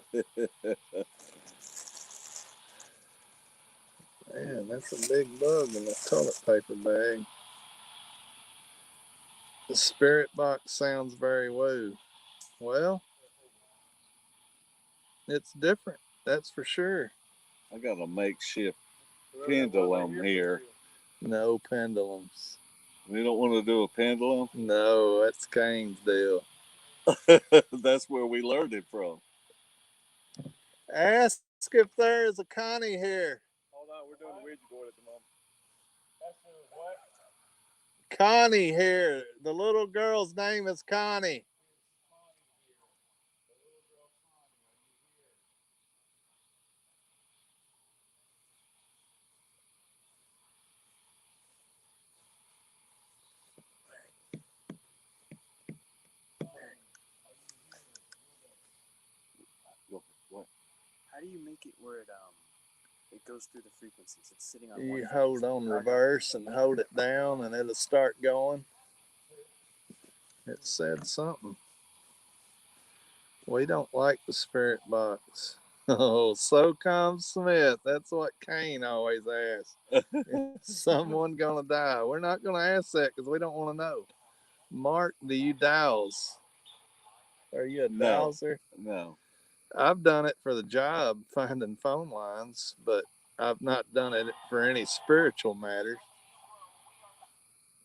Man, that's a big bug in the toilet paper bag. The spirit box sounds very woo. Well, it's different, that's for sure. I got a makeshift pendulum here. No pendulums. We don't want to do a pendulum. No, that's Kane's deal. That's where we learned it from. Ask if there is a Connie here. Hold on, we're doing the Ouija board at the moment. Connie here. The little girl's name is Connie. What? How do you make it where it goes through the frequencies? It's sitting on one You frequency. hold on reverse and hold it down and it'll start going. It said something. We don't like the spirit box. Oh, so comes Smith. That's what Kane always asks. Is someone gonna die? We're not gonna ask that because we don't want to know. Mark, do you dowse? Are you a No. dowser? No. I've done it for the job, finding phone lines, but I've not done it for any spiritual matters.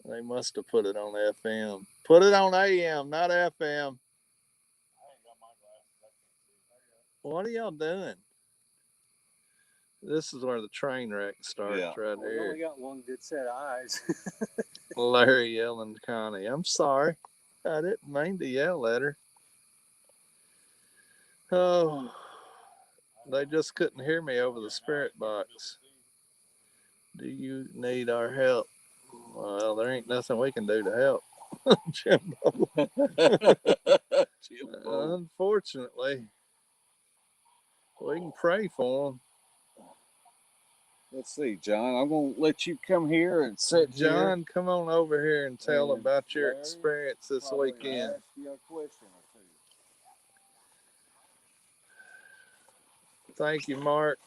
They must have put it on FM. Put it on AM, not FM. What are y'all doing? This is where the train wreck starts, Yeah. right We here. only got one good set of eyes. Larry yelling to Connie. I'm sorry. I didn't mean to yell at her. Oh, they just couldn't hear me over the spirit box. Do you need our help? Well, there ain't nothing we can do to help. Jimbo. Jimbo. Unfortunately, we can pray for him. Let's see, John. I'm going to let you come here and sit here. John, come on over here and tell And about your Larry, experience this probably weekend. ask you a question or two. Thank you, Mark.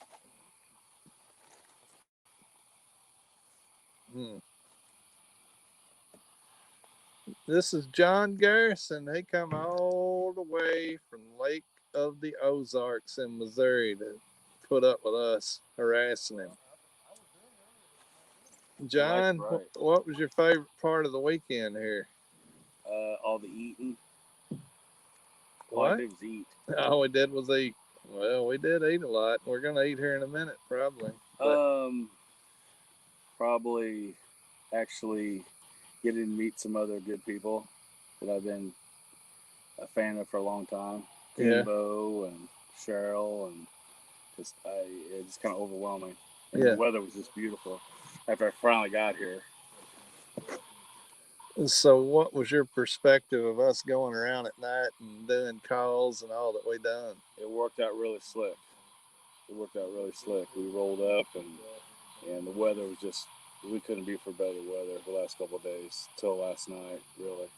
This is John Garrison. He come all the way from Lake of the Ozarks in Missouri to put up with us harassing him. John, Right. what was your favorite part of the weekend here? All the eating. What? All I did was eat. All we did was eat. Well, we did eat a lot. We're gonna eat here in a minute, probably. But Probably actually getting to meet some other good people that I've been a fan of for a long time. Yeah. Kimbo and Cheryl, and it's just kind of overwhelming. And Yeah. the weather was just beautiful after I finally got here. So, what was your perspective of us going around at night and doing calls and all that we done? It worked out really slick. We rolled up, and the weather was just, we couldn't be for better weather the last couple of days till last night, really.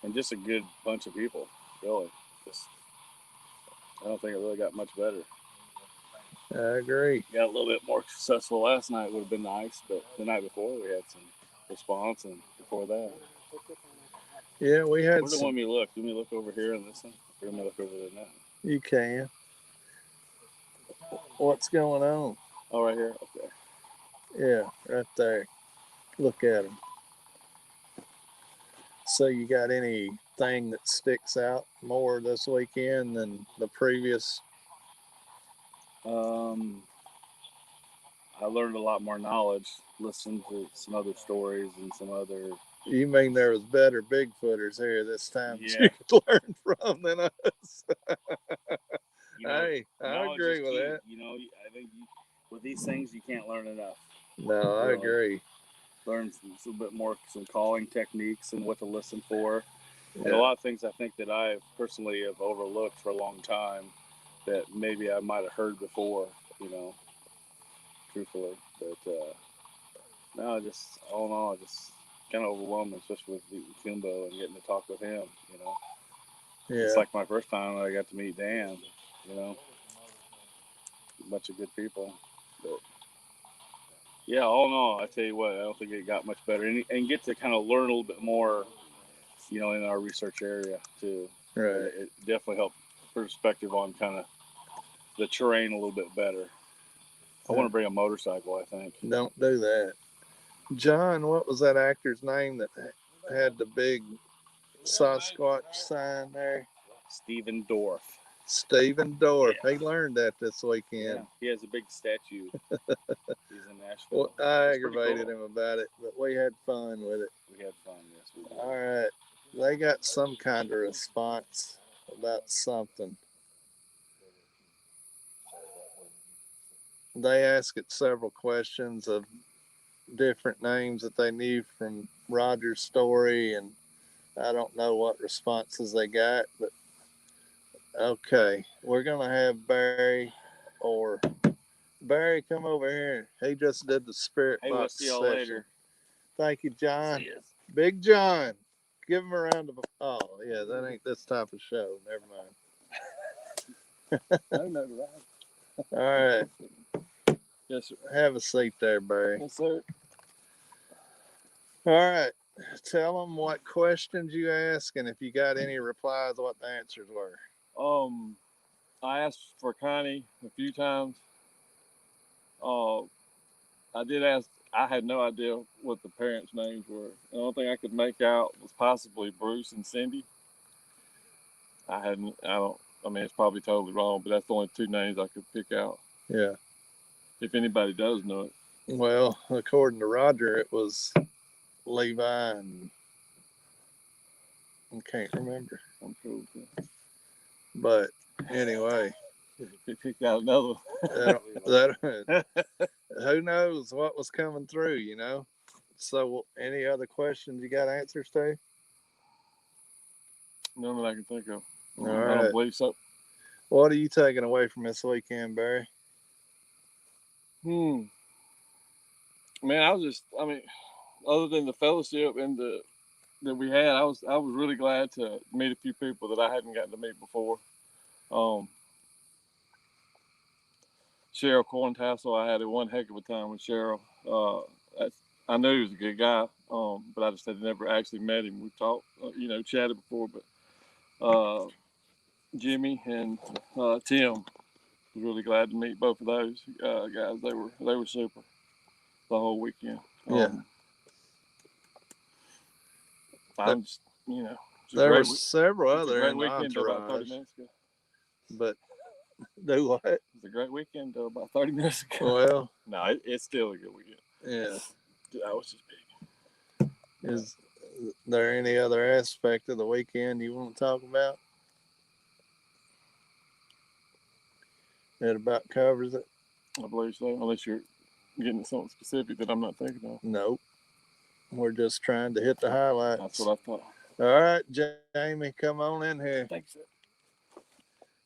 And just a good bunch of people, really. I don't think it really got much better. I agree. Got a little bit more successful last night, would have been nice, but the night before we had some response, and before that. Yeah, we had Where do you want me to look? Do you want me to look over here and this one? Or do you want me to look over there now? You can. What's going on? Oh, right here? Okay. Yeah, right there. Look at them. So you got anything that sticks out more this weekend than the previous? I learned a lot more knowledge, listened to some other stories and some other. You mean there was better Bigfooters here this time that Yeah. you could learn from than us? Hey, I knowledge agree is with key. that. I think with these things you can't learn enough. No, I Really. agree. Learn a bit more, some calling techniques and what to listen for. Yeah. And a lot of things I think that I personally have overlooked for a long time that maybe I might have heard before, truthfully. But no, just all in all, just kind of overwhelming, especially with meeting Kimbo and getting to talk with him. Yeah. It's like my first time I got to meet Dan. A bunch of good people. But yeah, all in all, I tell you what, I don't think it got much better, and get to kind of learn a little bit more, in our research area too. Right. It definitely helped perspective on kind of the terrain a little bit better. I want to bring a motorcycle, I think. Don't do that. John, what was that actor's name that had the big Sasquatch sign there? Stephen Dorff. Stephen Dorff. Yeah. He learned that this weekend. Yeah, he has a big statue. He's in Well, Nashville. I It's pretty aggravated cool. him about it, but we had fun with it. We had fun, yes, we did. All right. They got some kind of response about something. They asked it several questions of different names that they knew from Roger's story, and I don't know what responses they got, but okay. We're going to have Barry or Barry come over here. He just did the spirit Hey, box we'll see y'all session. later. Thank you, John. See ya. Big John. Give him a round of applause. Oh, yeah, that ain't this type of show. Never mind. I remember that. All right. Yes, sir. Have a seat there, Barry. Yes, sir. All right. Tell them what questions you ask, and if you got any replies, what the answers were. I asked for Connie a few times. I did ask. I had no idea what the parents' names were. The only thing I could make out was possibly Bruce and Cindy. I hadn't. I don't. I mean, it's probably totally wrong, but that's the only two names I could pick out. Yeah. If anybody does know it. Well, according to Roger, it was Levi and I can't remember. I'm cool with that. But anyway, He picked out another one. who knows what was coming through, you know? So, any other questions you got answers to? None that I can think of. All I right. don't believe so. What are you taking away from this weekend, Barry? Man, I mean, other than the fellowship and that we had, I was really glad to meet a few people that I hadn't gotten to meet before. Cheryl Corntassel, I had one heck of a time with Cheryl. I knew he was a good guy, but I just had never actually met him. We talked, chatted before, but Jimmy and Tim, was really glad to meet both of those guys. They were super the whole weekend. Yeah. I'm just, there were several it's a other great in the weekend till about 30 entourage, minutes ago. but do what? It was a great weekend till about 30 minutes ago. Well, No, it's still a good weekend. yeah. I was just big. Is there any other aspect of the weekend you want to talk about? That about covers it? I believe so, unless you're getting something specific that I'm not thinking of. Nope. We're just trying to hit the highlights. That's what I thought. All right, Jamie, come on in here. Thanks, sir.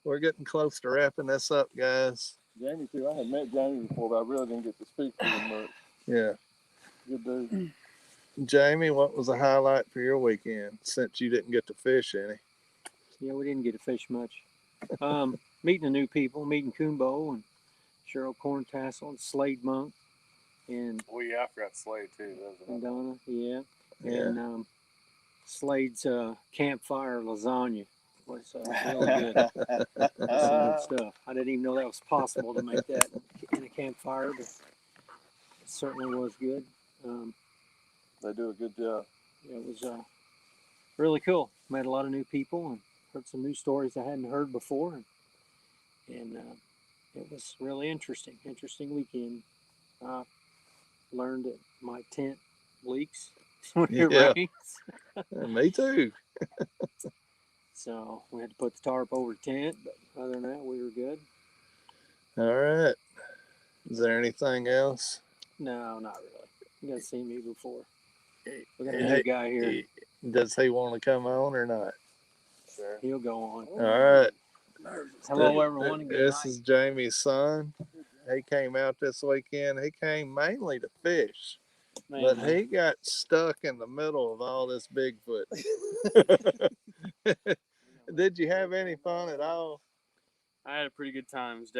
We're getting close to wrapping this up, guys. Jamie, too. I had met Jamie before, but I really didn't get to speak to him much. Yeah. Good dude. Jamie, what was the highlight for your weekend since you didn't get to fish any? Yeah, we didn't get to fish much. Meeting the new people, meeting Kumbo and Cheryl Corntassel and Slade Monk and I forgot Slade too. and Donna, yeah. Yeah. And Slade's campfire lasagna was really good. That's some good stuff. I didn't even know that was possible to make that in a campfire, but it certainly was good. They do a good job. It was really cool. Met a lot of new people and heard some new stories I hadn't heard before, and it was really interesting. Interesting weekend. Learned that my tent leaks when it rains. Me too. So we had to put the tarp over the tent, but other than that, we were good. All right. Is there anything else? No, not really. You guys seen me before. We got a new guy here. Does he want to come on or not? Sure. He'll go on. All right. Hello, everyone. This is Jamie's son. He came out this weekend. He came mainly to fish, but he got stuck in the middle of all this Bigfoot. Did you have any fun at all? I had a pretty good time. It was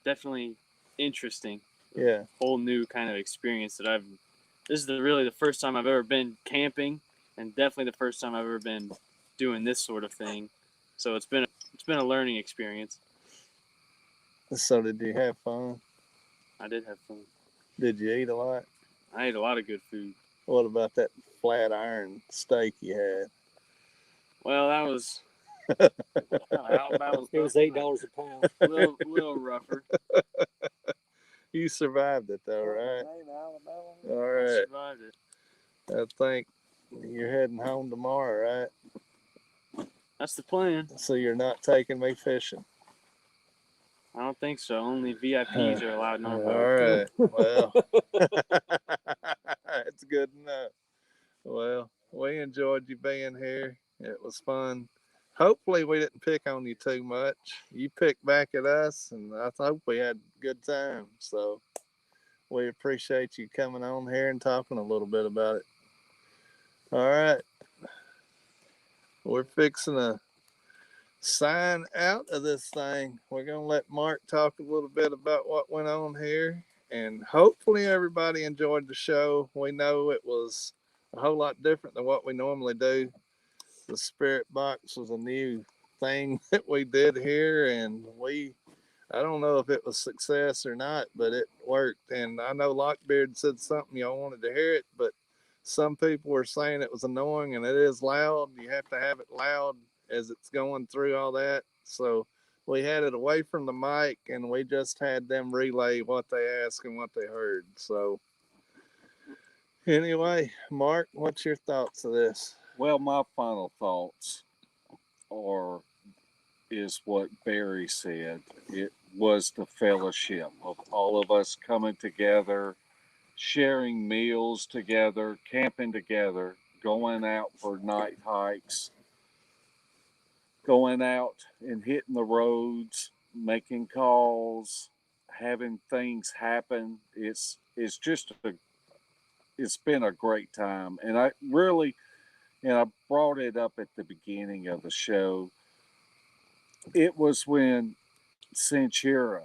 definitely interesting. Yeah. Whole new kind of experience that this is really the first time I've ever been camping, and definitely the first time I've ever been doing this sort of thing. So it's been a learning experience. So did you have fun? I did have fun. Did you eat a lot? I ate a lot of good food. What about that flat iron steak you had? Well, that was Alabama. It was $8 a pound. Little rougher. You survived it though, right? All I right. survived it. I think you're heading home tomorrow, right? That's the plan. So you're not taking me fishing. I don't think so. Only VIPs are allowed in our All boat. right. Well, it's good to know. Well, we enjoyed you being here. It was fun. Hopefully, we didn't pick on you too much. You picked back at us, and I hope we had a good time. So, we appreciate you coming on here and talking a little bit about it. All right. We're fixing to sign out of this thing. We're going to let Mark talk a little bit about what went on here. And hopefully, everybody enjoyed the show. We know it was a whole lot different than what we normally do. The Spirit Box was a new thing that we did here, and I don't know if it was success or not, but it worked. And I know Lockbeard said something y'all wanted to hear it, but some people were saying it was annoying, and it is loud. You have to have it loud as it's going through all that. So we had it away from the mic, and we just had them relay what they asked and what they heard. So anyway, Mark, what's your thoughts of this? Well, my final thoughts is what Barry said. It was the fellowship of all of us coming together, sharing meals together, camping together, going out for night hikes, going out and hitting the roads, making calls, having things happen. It's been a great time. And I brought it up at the beginning of the show. It was when Centura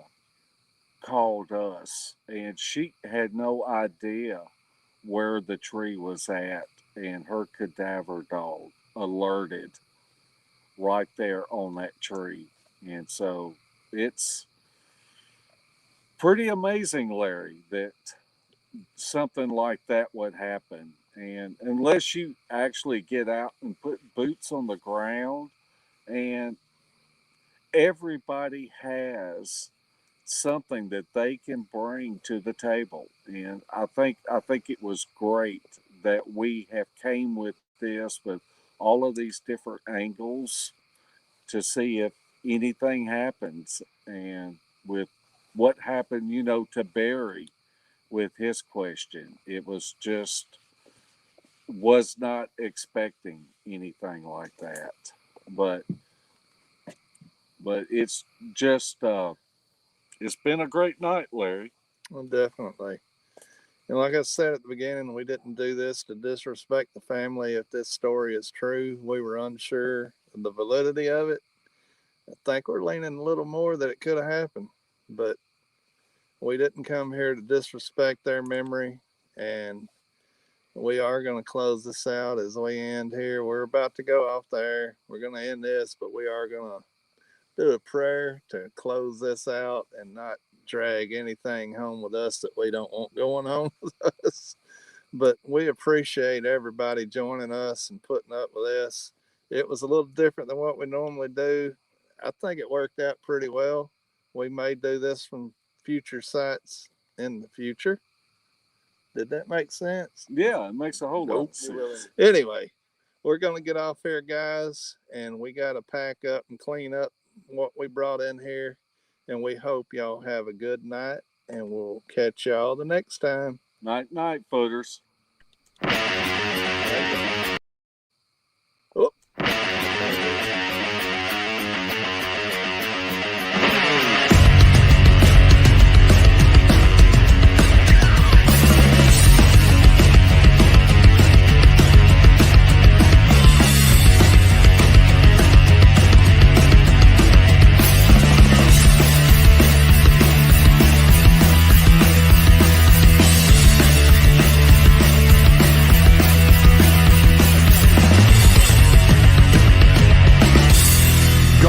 called us, and she had no idea where the tree was at, and her cadaver dog alerted right there on that tree. And so it's pretty amazing, Larry, that something like that would happen. And unless you actually get out and put boots on the ground, and everybody has something that they can bring to the table. And I think it was great that we have came with this with all of these different angles to see if anything happens. And with what happened, to Barry with his question, it was just was not expecting anything like that. But it's just it's been a great night, Larry. Well, definitely. And like I said at the beginning, we didn't do this to disrespect the family. If this story is true, we were unsure of the validity of it. I think we're leaning a little more that it could have happened, but we didn't come here to disrespect their memory. And we are going to close this out as we end here. We're about to go off there. We're going to end this, but we are going to do a prayer to close this out and not drag anything home with us that we don't want going home with us. But we appreciate everybody joining us and putting up with this. It was a little different than what we normally do. I think it worked out pretty well. We may do this from future sites in the future. Did that make sense? Yeah, it makes a whole lot of sense. Anyway, we're going to get off here, guys, and we got to pack up and clean up what we brought in here. And we hope y'all have a good night, and we'll catch y'all the next time. Night, night, footers.